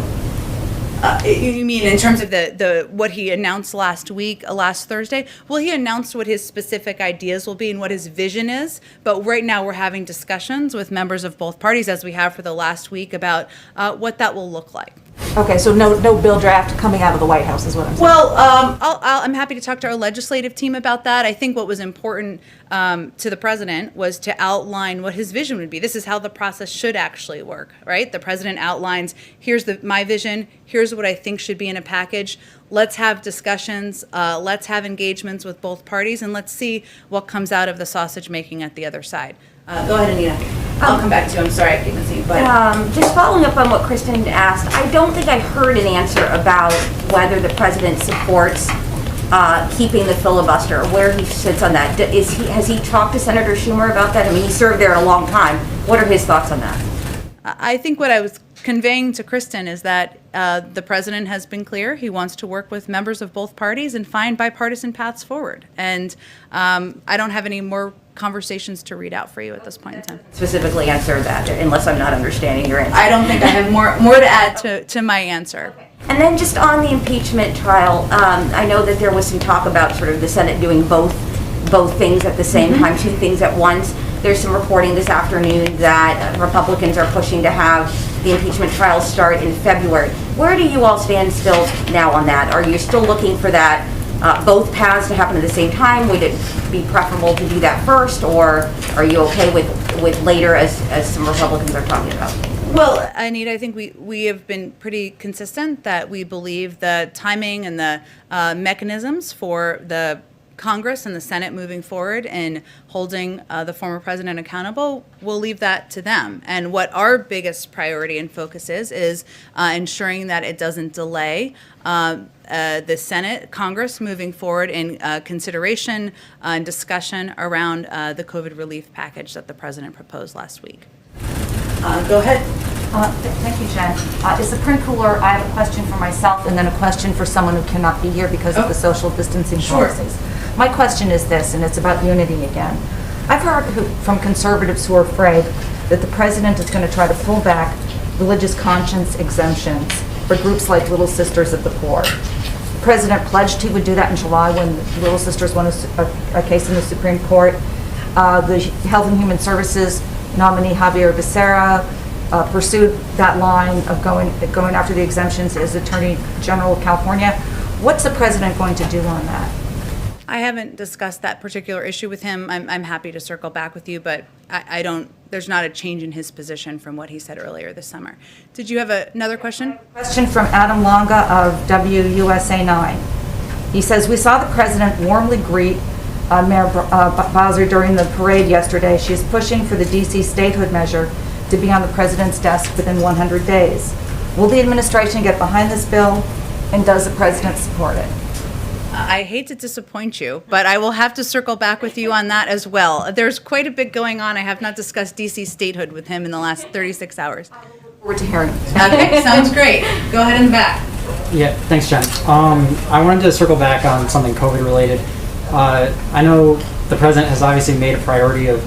You mean in terms of the what he announced last Thursday? Well, he announced what his specific ideas will be and what his vision is. But right now we're having discussions with members of both parties, as we have for the last week, about what that will look like. Okay, so no bill draft coming out of the White House is what I'm saying. Well, I'm happy to talk to our legislative team about that. I think what was important to the president was to outline what his vision would be. This is how the process should actually work, right? The president outlines, here's my vision, here's what I think should be in a package. Let's have discussions, let's have engagements with both parties, and let's see what comes out of the sausage making at the other side. Go ahead, Anita. I'll come back to you. I'm sorry I keep missing. But just following up on what Kristen asked, I don't think I heard an answer about whether the president supports keeping the filibuster, where he sits on that. Has he talked to Senator Schumer about that? I mean, he served there a long time. What are his thoughts on that? I think what I was conveying to Kristen is that the president has been clear. He wants to work with members of both parties and find bipartisan paths forward. And I don't have any more conversations to read out for you at this point in time. Specifically answer that, unless I'm not understanding your answer. I don't think I have more to add to my answer. Okay. And then just on the impeachment trial, I know that there was some talk about sort of the Senate doing both things at the same time, two things at once. There's some reporting this afternoon that Republicans are pushing to have the impeachment trial start in February. Where do you all stand still now on that? Are you still looking for that both paths to happen at the same time? Would it be preferable to do that first, or are you okay with later, as some Republicans are talking about? Well, Anita, I think we have been pretty consistent that we believe the timing and the mechanisms for the Congress and the Senate moving forward and holding the former president accountable, we'll leave that to them. And what our biggest priority and focus is ensuring that it doesn't delay the Senate, Congress moving forward in consideration and discussion around the COVID relief package that the president proposed last week. Go ahead. Thank you, Jen. Is the print cooler? I have a question for myself and then a question for someone who cannot be here because of the social distancing policies. My question is this, and it's about unity again. I've heard from conservatives who are afraid that the president is going to try to pull back religious conscience exemptions for groups like Little Sisters of the Poor. The president pledged he would do that in July when Little Sisters won a case in the Supreme Court. The Health and Human Services nominee Javier Becerra pursued that line of going after the exemptions as Attorney General of California. What's the president going to do on that? I haven't discussed that particular issue with him. I'm happy to circle back with you, but I don't, there's not a change in his position from what he said earlier this summer. Did you have another question? Question from Adam Longa of WUSA 9. He says, we saw the president warmly greet Mayor Bowser during the parade yesterday. She is pushing for the D.C. statehood measure to be on the president's desk within 100 days. Will the administration get behind this bill, and does the president support it? I hate to disappoint you, but I will have to circle back with you on that as well. There's quite a bit going on. I have not discussed D.C. statehood with him in the last 36 hours. I look forward to hearing. Okay, sounds great. Go ahead in the back. Yeah, thanks, Jen. I wanted to circle back on something COVID related. I know the president has obviously made a priority of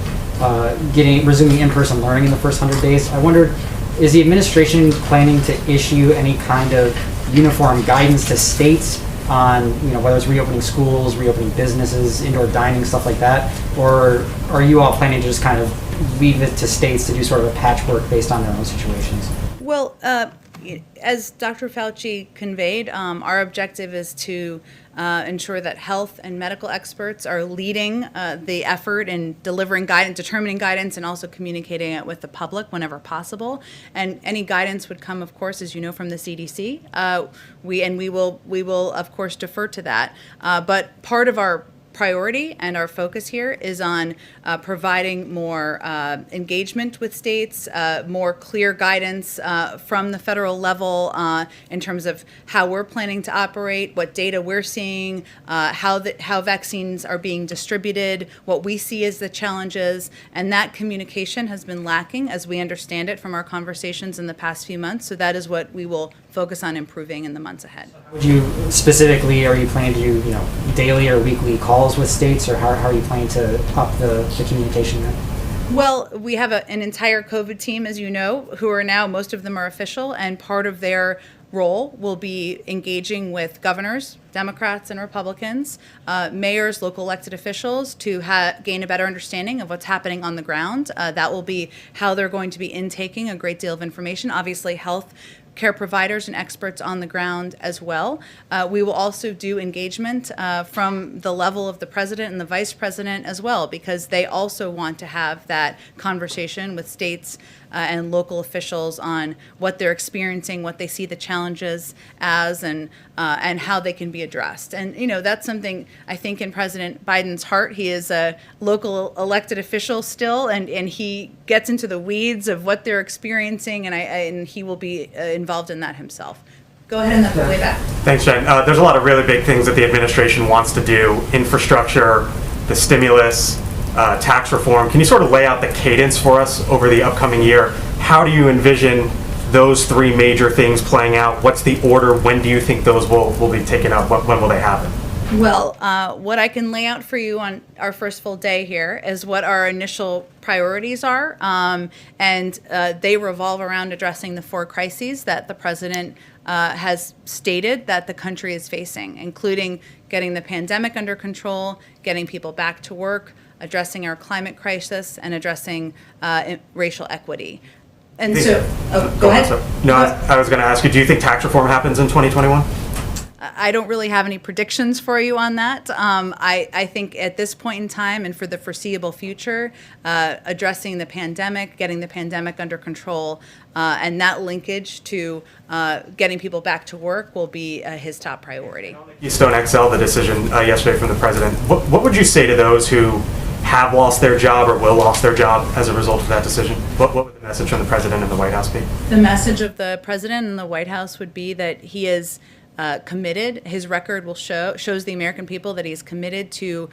resuming in-person learning in the first 100 days. I wondered, is the administration planning to issue any kind of uniform guidance to states on, whether it's reopening schools, reopening businesses, indoor dining, stuff like that? Or are you all planning to just kind of leave it to states to do sort of a patchwork based on their own situations? Well, as Dr. Fauci conveyed, our objective is to ensure that health and medical experts are leading the effort in delivering guidance, determining guidance, and also communicating it with the public whenever possible. And any guidance would come, of course, as you know, from the CDC. We will, of course, defer to that. But part of our priority and our focus here is on providing more engagement with states, more clear guidance from the federal level in terms of how we're planning to operate, what data we're seeing, how vaccines are being distributed, what we see as the challenges, and that communication has been lacking as we understand it from our conversations in the past few months. So that is what we will focus on improving in the months ahead. Would you specifically, are you planning to do, daily or weekly calls with states, or how are you planning to up the communication there? Well, we have an entire COVID team, as you know, who are now, most of them are official, and part of their role will be engaging with governors, Democrats and Republicans, mayors, local elected officials to gain a better understanding of what's happening on the ground. That will be how they're going to be intaking a great deal of information. Obviously, health care providers and experts on the ground as well. We will also do engagement from the level of the president and the vice president as well, because they also want to have that conversation with states and local officials on what they're experiencing, what they see the challenges as, and how they can be addressed. And that's something I think in President Biden's heart. He is a local elected official still, and he gets into the weeds of what they're experiencing, and he will be involved in that himself. Go ahead and the way back. Thanks, Jen. There's a lot of really big things that the administration wants to do: infrastructure, the stimulus, tax reform. Can you sort of lay out the cadence for us over the upcoming year? How do you envision those three major things playing out? What's the order? When do you think those will be taken up? When will they happen? Well, what I can lay out for you on our first full day here is what our initial priorities are, and they revolve around addressing the 4 crises that the president has stated that the country is facing, including getting the pandemic under control, getting people back to work, addressing our climate crisis, and addressing racial equity. And so, go ahead. No, I was going to ask you, do you think tax reform happens in 2021? I don't really have any predictions for you on that. I think at this point in time and for the foreseeable future, addressing the pandemic, getting the pandemic under control, and that linkage to getting people back to work will be his top priority. Keystone XL, the decision yesterday from the president. What would you say to those who have lost their job or will lose their job as a result of that decision? What would the message from the president and the White House be? The message of the president and the White House would be that he is committed. His record will shows the American people that he is committed to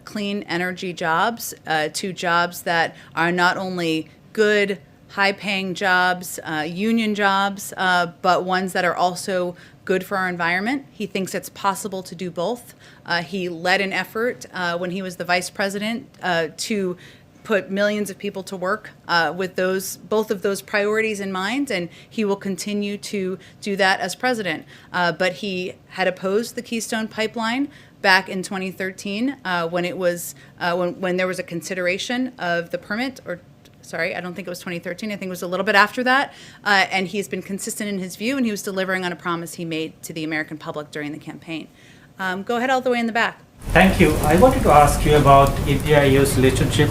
clean energy jobs, to jobs that are not only good, high-paying jobs, union jobs, but ones that are also good for our environment. He thinks it's possible to do both. He led an effort when he was the vice president to put millions of people to work with both of those priorities in mind, and he will continue to do that as president. But he had opposed the Keystone Pipeline back in 2013 when it was when there was a consideration of the permit or sorry, I don't think it was 2013. I think it was a little bit after that. And he's been consistent in his view, and he was delivering on a promise he made to the American public during the campaign. Go ahead all the way in the back. Thank you. I wanted to ask you about India-US relationship.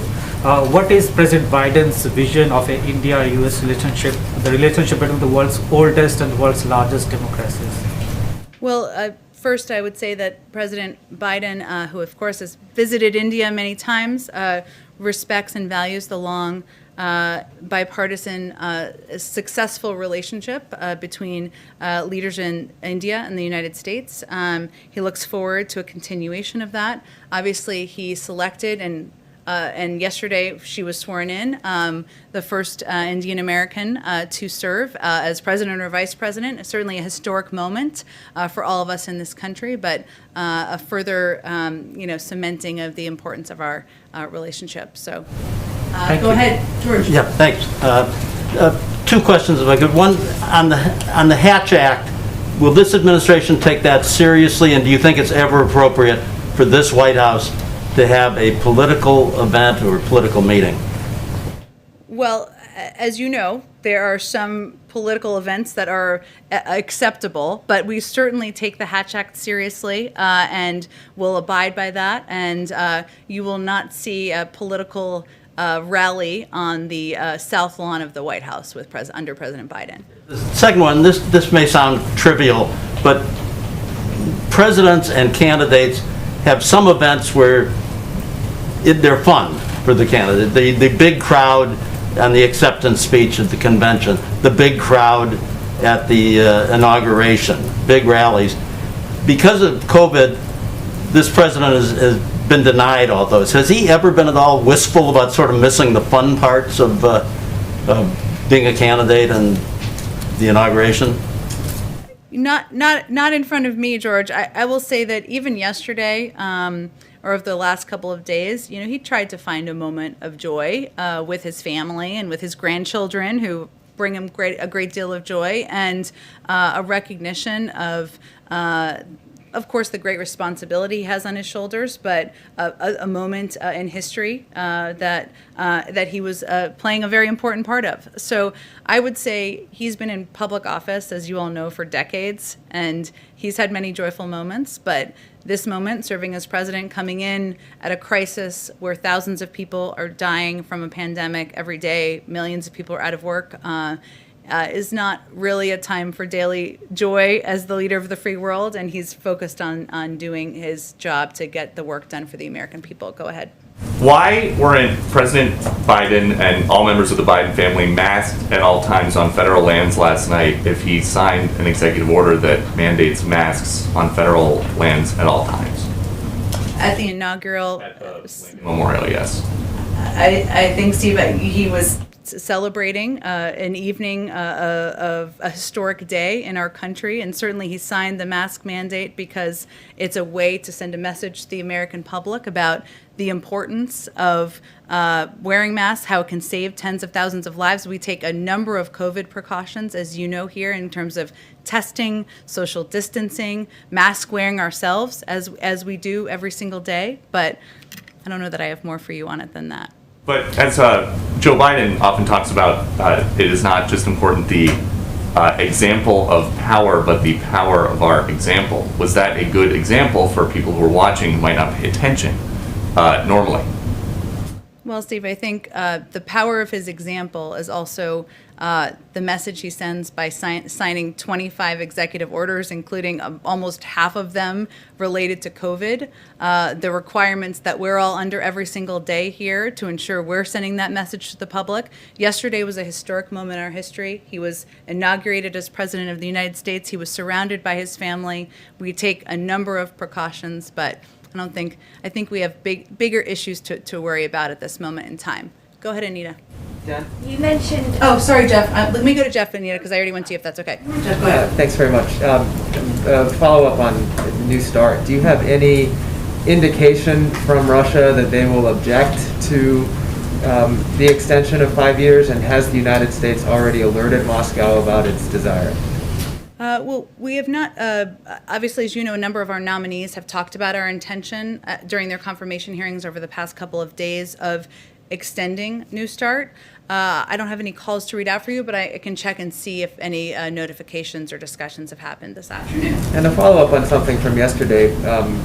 What is President Biden's vision of an India-US relationship, the relationship between the world's oldest and the world's largest democracies? Well, first I would say that President Biden, who of course has visited India many times, respects and values the long bipartisan, successful relationship between leaders in India and the United States. He looks forward to a continuation of that. Obviously, he selected and yesterday she was sworn in, the first Indian American to serve as president or vice president. It's certainly a historic moment for all of us in this country, but a further, cementing of the importance of our relationship. So, go ahead, George. Yeah, thanks. Two questions, if I could. One on the Hatch Act. Will this administration take that seriously, and do you think it's ever appropriate for this White House to have a political event or political meeting? Well, as you know, there are some political events that are acceptable, but we certainly take the Hatch Act seriously and will abide by that. And you will not see a political rally on the south lawn of the White House with under President Biden. The second one, this may sound trivial, but presidents and candidates have some events where they're fun for the candidate. The big crowd on the acceptance speech at the convention, the big crowd at the inauguration, big rallies. Because of COVID, this president has been denied all those. Has he ever been at all wistful about sort of missing the fun parts of being a candidate and the inauguration? Not in front of me, George. I will say that even yesterday, or of the last couple of days, he tried to find a moment of joy with his family and with his grandchildren, who bring him a great deal of joy, and a recognition of course, the great responsibility he has on his shoulders, but a moment in history that he was playing a very important part of. So I would say he's been in public office, as you all know, for decades, and he's had many joyful moments, but this moment, serving as president, coming in at a crisis where thousands of people are dying from a pandemic every day, millions of people are out of work, is not really a time for daily joy as the leader of the free world, and he's focused on doing his job to get the work done for the American people. Go ahead. Why weren't President Biden and all members of the Biden family masked at all times on federal lands last night if he signed an executive order that mandates masks on federal lands at all times? At the inaugural Memorial, yes. I think, Steve, he was celebrating an evening of a historic day in our country, and certainly he signed the mask mandate because it's a way to send a message to the American public about the importance of wearing masks, how it can save tens of thousands of lives. We take a number of COVID precautions, as you know, here in terms of testing, social distancing, mask wearing ourselves, as we do every single day, but I don't know that I have more for you on it than that. But as Joe Biden often talks about, it is not just important the example of power, but the power of our example. Was that a good example for people who are watching who might not pay attention normally? Well, Steve, I think the power of his example is also the message he sends by signing 25 executive orders, including almost half of them related to COVID, the requirements that we're all under every single day here to ensure we're sending that message to the public. Yesterday was a historic moment in our history. He was inaugurated as President of the United States. He was surrounded by his family. We take a number of precautions, but I think we have bigger issues to worry about at this moment in time. Go ahead, Anita. Jen? You mentioned... Oh, sorry, Jeff. Let me go to Jeff, Anita, because I already went to you, if that's okay. Jeff, go ahead. Thanks very much. Follow up on New START. Do you have any indication from Russia that they will object to the extension of 5 years, and has the United States already alerted Moscow about its desire? Well, we have not, obviously, as you know, a number of our nominees have talked about our intention during their confirmation hearings over the past couple of days of extending New Start. I don't have any calls to read out for you, but I can check and see if any notifications or discussions have happened this afternoon. And to follow up on something from yesterday,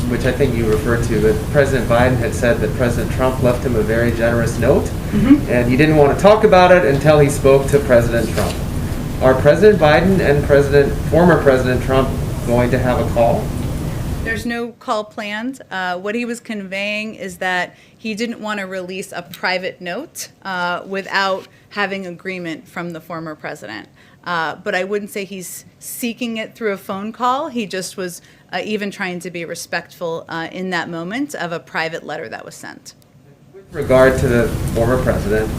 which I think you referred to, that President Biden had said that President Trump left him a very generous note, and he didn't want to talk about it until he spoke to President Trump. Are President Biden and former President Trump going to have a call? There's no call planned. What he was conveying is that he didn't want to release a private note without having agreement from the former president. But I wouldn't say he's seeking it through a phone call. He just was even trying to be respectful in that moment of a private letter that was sent. With regard to the former president,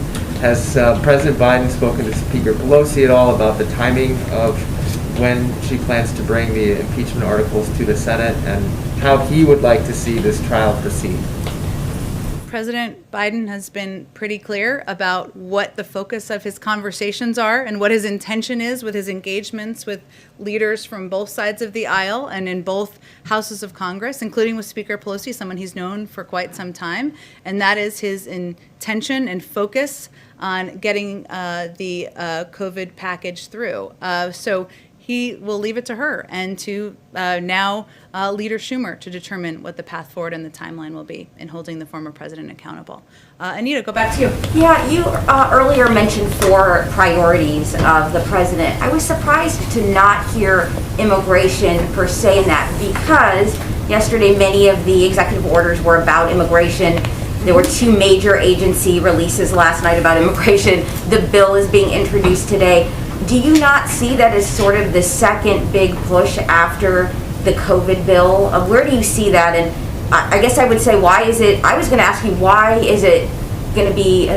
has President Biden spoken to Speaker Pelosi at all about the timing of when she plans to bring the impeachment articles to the Senate and how he would like to see this trial proceed? President Biden has been pretty clear about what the focus of his conversations are and what his intention is with his engagements with leaders from both sides of the aisle and in both houses of Congress, including with Speaker Pelosi, someone he's known for quite some time. And that is his intention and focus on getting the COVID package through. So he will leave it to her and to now Leader Schumer to determine what the path forward and the timeline will be in holding the former president accountable. Anita, go back to you. Yeah, you earlier mentioned 4 priorities of the president. I was surprised to not hear immigration per se in that, because yesterday many of the executive orders were about immigration. There were 2 major agency releases last night about immigration. The bill is being introduced today. Do you not see that as sort of the second big push after the COVID bill? Where do you see that? And I guess I would say, why is it, I was going to ask you, why is it going to be,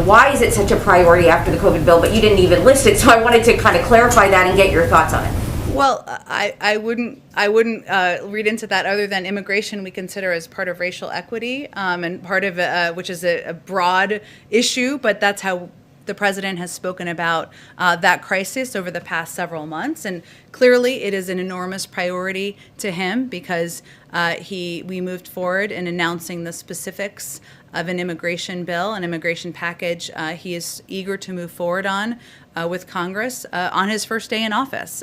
why is it such a priority after the COVID bill, but you didn't even list it, so I wanted to kind of clarify that and get your thoughts on it. Well, I wouldn't read into that other than immigration we consider as part of racial equity and part of which is a broad issue, but that's how the president has spoken about that crisis over the past several months, and clearly it is an enormous priority to him because we moved forward in announcing the specifics of an immigration bill, an immigration package he is eager to move forward on with Congress on his first day in office.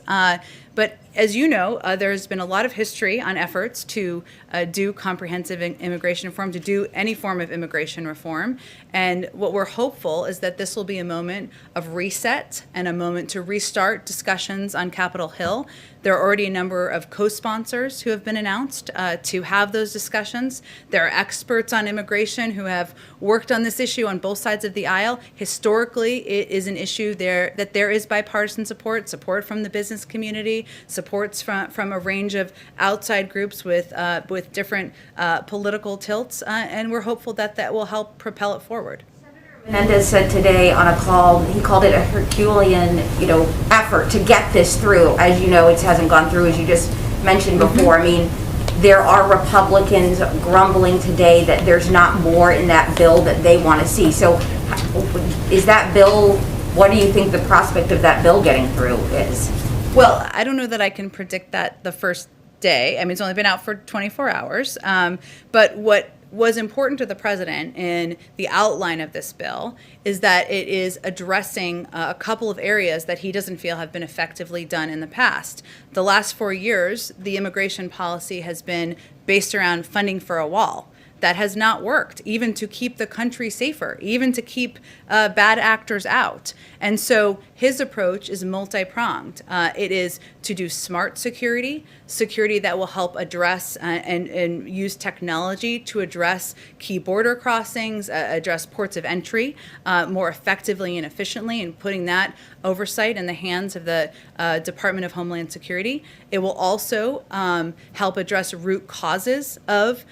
But as you know, there's been a lot of history on efforts to do comprehensive immigration reform, to do any form of immigration reform. And what we're hopeful is that this will be a moment of reset and a moment to restart discussions on Capitol Hill. There are already a number of co-sponsors who have been announced to have those discussions. There are experts on immigration who have worked on this issue on both sides of the aisle. Historically, it is an issue that there is bipartisan support from the business community, supports from a range of outside groups with different political tilts, and we're hopeful that will help propel it forward. Menendez said today on a call, he called it a Herculean, effort to get this through. As you know, it hasn't gone through, as you just mentioned before. I mean, there are Republicans grumbling today that there's not more in that bill that they want to see. So is that bill, what do you think the prospect of that bill getting through is? Well, I don't know that I can predict that the first day. I mean, it's only been out for 24 hours. But what was important to the president in the outline of this bill is that it is addressing a couple of areas that he doesn't feel have been effectively done in the past. The last 4 years, the immigration policy has been based around funding for a wall. That has not worked, even to keep the country safer, even to keep bad actors out. And so his approach is multi-pronged. It is to do smart security that will help address and use technology to address key border crossings, address ports of entry more effectively and efficiently, and putting that oversight in the hands of the Department of Homeland Security. It will also help address root causes of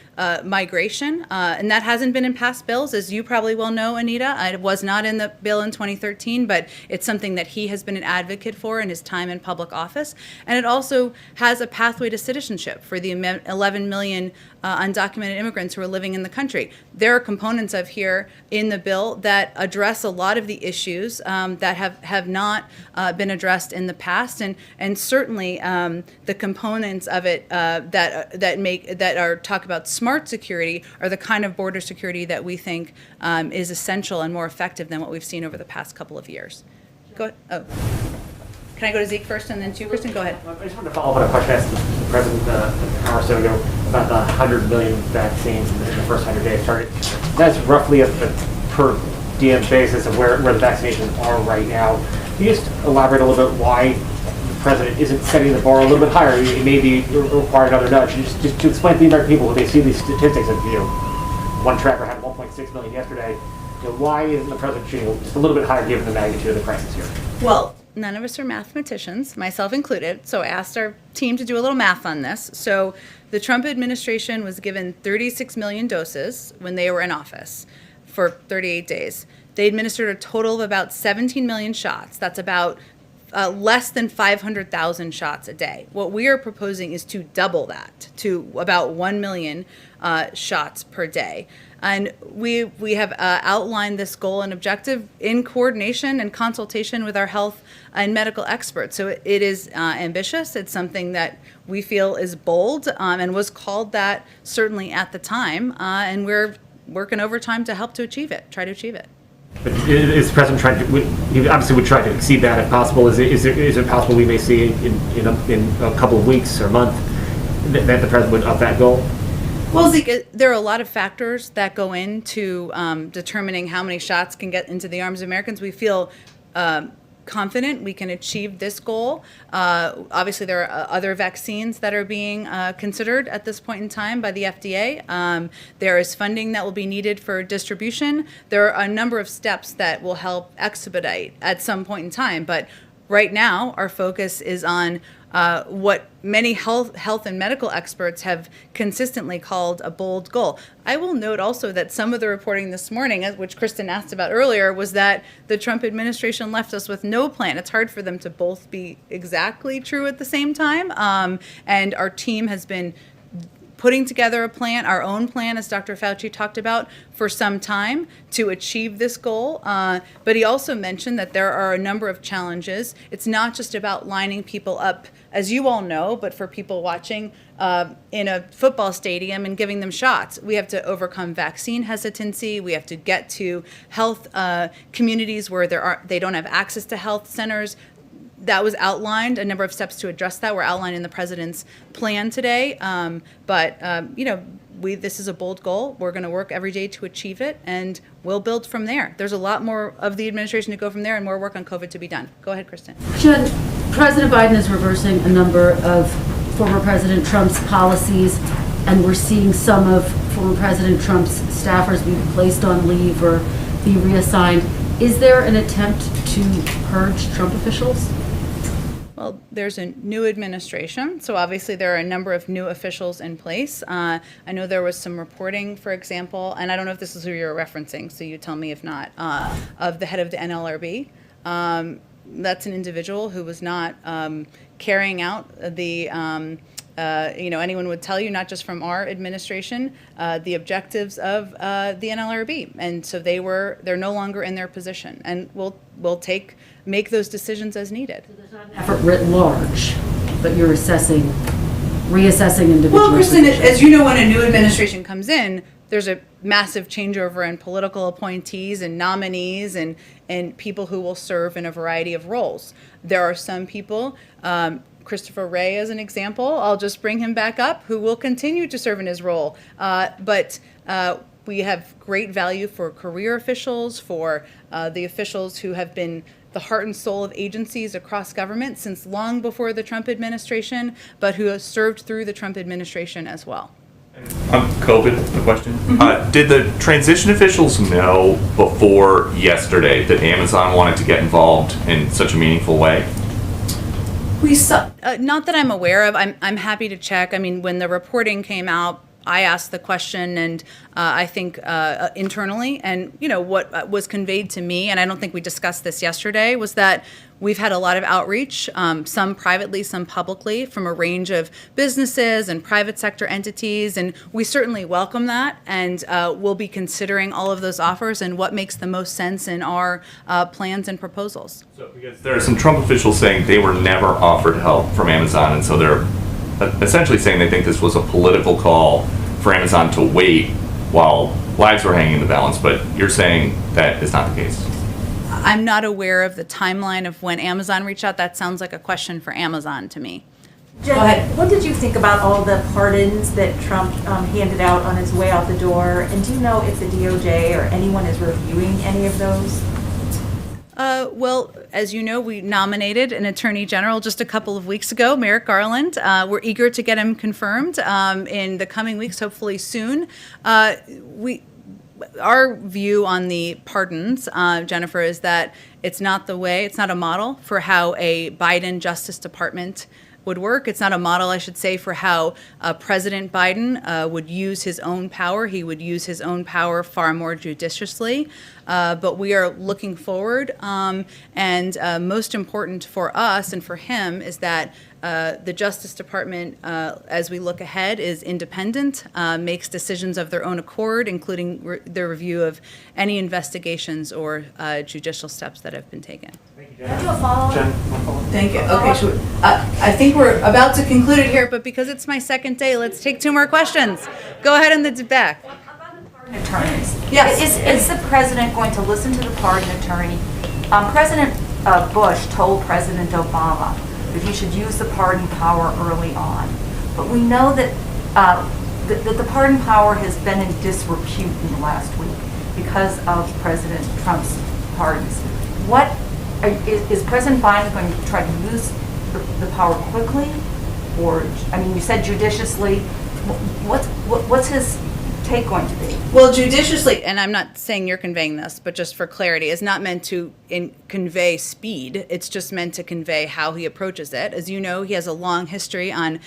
migration, and that hasn't been in past bills, as you probably well know, Anita. It was not in the bill in 2013, but it's something something that he has been an advocate for in his time in public office. And it also has a pathway to citizenship for the 11 million undocumented immigrants who are living in the country. There are components of here in the bill that address a lot of the issues that have not been addressed in the past, and certainly the components of it that talk about smart security are the kind of border security that we think is essential and more effective than what we've seen over the past couple of years. Go ahead. Oh. Can I go to Zeke first and then to you, Kristen? Go ahead. I just wanted to follow up on a question I asked the President an hour or so ago about the 100 million vaccines in the first 100 days target. That's roughly a per diem basis of where the vaccinations are right now. Can you just elaborate a little bit why the President isn't setting the bar a little bit higher? It may be require another nudge. Just to explain to the American people when they see these statistics of, one tracker had 1.6 million yesterday, why isn't the President shooting just a little bit higher given the magnitude of the crisis here? Well, none of us are mathematicians, myself included, so I asked our team to do a little math on this. So the Trump administration was given 36 million doses when they were in office for 38 days. They administered a total of about 17 million shots. That's about less than 500,000 shots a day. What we are proposing is to double that to about 1 million shots per day. And we have outlined this goal and objective in coordination and consultation with our health and medical experts. So it is ambitious. It's something that we feel is bold and was called that certainly at the time. And we're working overtime to help to achieve it, try to achieve it. But is the President trying to, he obviously would try to exceed that if possible. Is it possible we may see in a couple of weeks or month that the President would up that goal? Well, Zeke, there are a lot of factors that go into determining how many shots can get into the arms of Americans. We feel confident we can achieve this goal. Obviously, there are other vaccines that are being considered at this point in time by the FDA. There is funding that will be needed for distribution. There are a number of steps that will help expedite at some point in time. But right now, our focus is on what many health and medical experts have consistently called a bold goal. I will note also that some of the reporting this morning, which Kristen asked about earlier, was that the Trump administration left us with no plan. It's hard for them to both be exactly true at the same time. And our team has been putting together a plan, our own plan, as Dr. Fauci talked about, for some time to achieve this goal. But he also mentioned that there are a number of challenges. It's not just about lining people up, as you all know, but for people watching in a football stadium and giving them shots. We have to overcome vaccine hesitancy. We have to get to health communities where they don't have access to health centers. That was outlined. A number of steps to address that were outlined in the president's plan today. This is a bold goal. We're going to work every day to achieve it, and we'll build from there. There's a lot more of the administration to go from there and more work on COVID to be done. Go ahead, Kristen. Jen, President Biden is reversing a number of former President Trump's policies, and we're seeing some of former President Trump's staffers be placed on leave or be reassigned. Is there an attempt to purge Trump officials? Well, there's a new administration, so obviously there are a number of new officials in place. I know there was some reporting, for example, and I don't know if this is who you're referencing, so you tell me if not, of the head of the NLRB. That's an individual who was not carrying out the, anyone would tell you, not just from our administration, the objectives of the NLRB. And so they're no longer in their position, and we'll make those decisions as needed. So there's not an effort writ large, but you're reassessing individuals. Well, Kristen, as you know, when a new administration comes in, there's a massive changeover in political appointees and nominees and people who will serve in a variety of roles. There are some people, Christopher Wray as an example, I'll just bring him back up, who will continue to serve in his role. But we have great value for career officials, for the officials who have been the heart and soul of agencies across government since long before the Trump administration, but who have served through the Trump administration as well. On COVID, the question. Did the transition officials know before yesterday that Amazon wanted to get involved in such a meaningful way? We saw, not that I'm aware of. I'm happy to check. I mean, when the reporting came out I asked the question, and I think internally, and what was conveyed to me, and I don't think we discussed this yesterday, was that we've had a lot of outreach, some privately, some publicly, from a range of businesses and private sector entities, and we certainly welcome that, and we'll be considering all of those offers and what makes the most sense in our plans and proposals. So, because there are some Trump officials saying they were never offered help from Amazon, and so they're essentially saying they think this was a political call for Amazon to wait while lives were hanging in the balance, but you're saying that is not the case. I'm not aware of the timeline of when Amazon reached out. That sounds like a question for Amazon to me. Jen, what did you think about all the pardons that Trump handed out on his way out the door? And do you know if the DOJ or anyone is reviewing any of those? Well, as you know, we nominated an attorney general just a couple of weeks ago, Merrick Garland. We're eager to get him confirmed in the coming weeks, hopefully soon. Our view on the pardons, Jennifer, is that it's not a model for how a Biden Justice Department would work. It's not a model, I should say, for how President Biden would use his own power. He would use his own power far more judiciously. But we are looking forward. And most important for us and for him is that the Justice Department, as we look ahead, is independent, makes decisions of their own accord, including the review of any investigations or judicial steps that have been taken. Can I do a follow-up? Thank you. Okay, I think we're about to conclude it here, but because it's my second day, let's take 2 more questions. Go ahead in the back. Attorneys. Yes. Is the president going to listen to the pardon attorney? President Bush told President Obama that he should use the pardon power early on. But we know that the pardon power has been in disrepute in the last week because of President Trump's pardons. Is President Biden going to try to use the power quickly? Or, I mean, you said judiciously. What's his take going to be? Well, judiciously, and I'm not saying you're conveying this, but just for clarity, is not meant to convey speed. It's just meant to convey how he approaches it. As you know, he has a long history on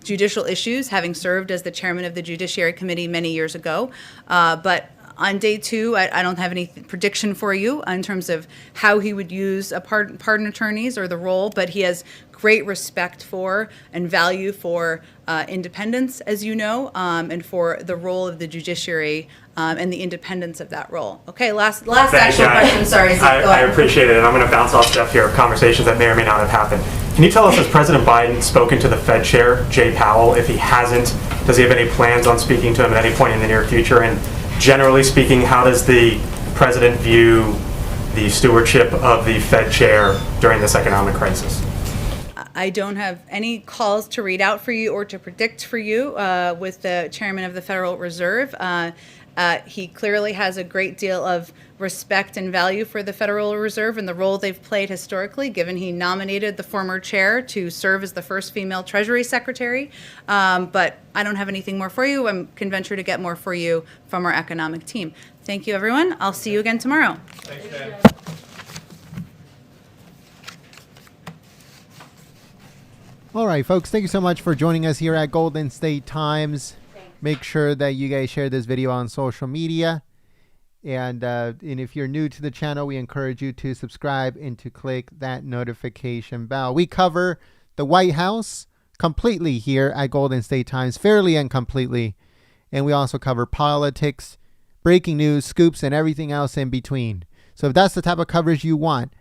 judicial issues, having served as the chairman of the Judiciary Committee many years ago. But on day 2, I don't have any prediction for you in terms of how he would use pardon attorneys or the role, but he has great respect for and value for independence, as you know, and for the role of the judiciary and the independence of that role. Okay, last actual question. Sorry, Zeke, I appreciate it, and I'm going to bounce off stuff here, conversations that may or may not have happened. Can you tell us, has President Biden spoken to the Fed Chair, Jay Powell? If he hasn't, does he have any plans on speaking to him at any point in the near future? And generally speaking, how does the president view the stewardship of the Fed Chair during this economic crisis? I don't have any calls to read out for you or to predict for you with the chairman of the Federal Reserve. He clearly has a great deal of respect and value for the Federal Reserve and the role they've played historically, given he nominated the former chair to serve as the first female Treasury Secretary. But I don't have anything more for you. I can venture to get more for you from our economic team. Thank you, everyone. I'll see you again tomorrow. Thanks, Dan. All right, folks, thank you so much for joining us here at Golden State Times. Make sure that you guys share this video on social media. And if you're new to the channel, we encourage you to subscribe and to click that notification bell. We cover the White House completely here at Golden State Times, fairly and completely. And we also cover politics, breaking news, scoops, and everything else in between. So if that's the type of coverage you want,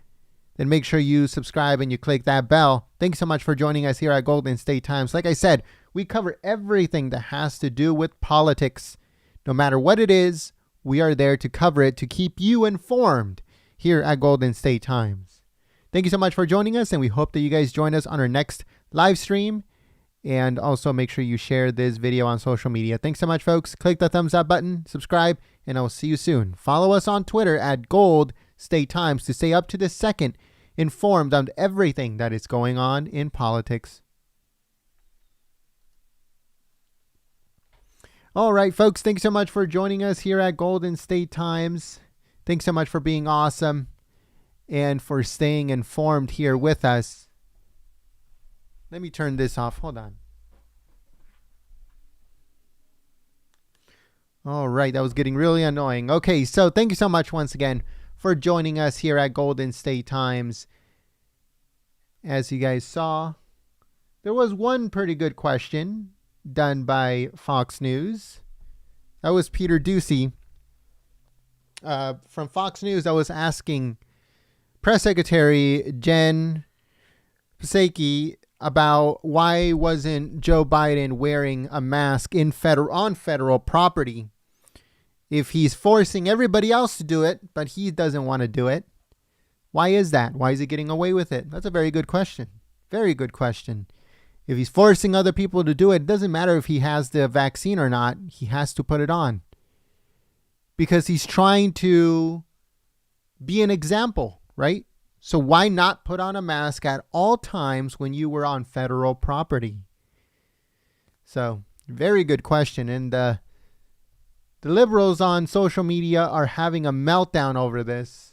then make sure you subscribe and you click that bell. Thanks so much for joining us here at Golden State Times. Like I said, we cover everything that has to do with politics. No matter what it is, we are there to cover it, to keep you informed here at Golden State Times. Thank you so much for joining us, and we hope that you guys join us on our next live stream. And also make sure you share this video on social media. Thanks so much, folks. Click the thumbs up button, subscribe, and I will see you soon. Follow us on Twitter at Gold State Times to stay up to the second informed on everything that is going on in politics. All right, folks, thanks so much for joining us here at Golden State Times. Thanks so much for being awesome and for staying informed here with us. Let me turn this off. Hold on. All right, that was getting really annoying. Okay, so thank you so much once again for joining us here at Golden State Times. As you guys saw, there was one pretty good question done by Fox News. That was Peter Ducey from Fox News. I was asking Press Secretary Jen Psaki about why wasn't Joe Biden wearing a mask on federal property if he's forcing everybody else to do it, but he doesn't want to do it. Why is that? Why is he getting away with it? That's a very good question. Very good question. If he's forcing other people to do it, it doesn't matter if he has the vaccine or not. He has to put it on because he's trying to be an example, right? So why not put on a mask at all times when you were on federal property? So very good question. And the liberals on social media are having a meltdown over this.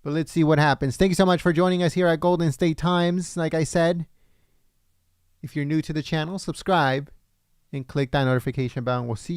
But let's see what happens. Thank you so much for joining us here at Golden State Times. Like I said, if you're new to the channel, subscribe and click that notification bell, and we'll see you.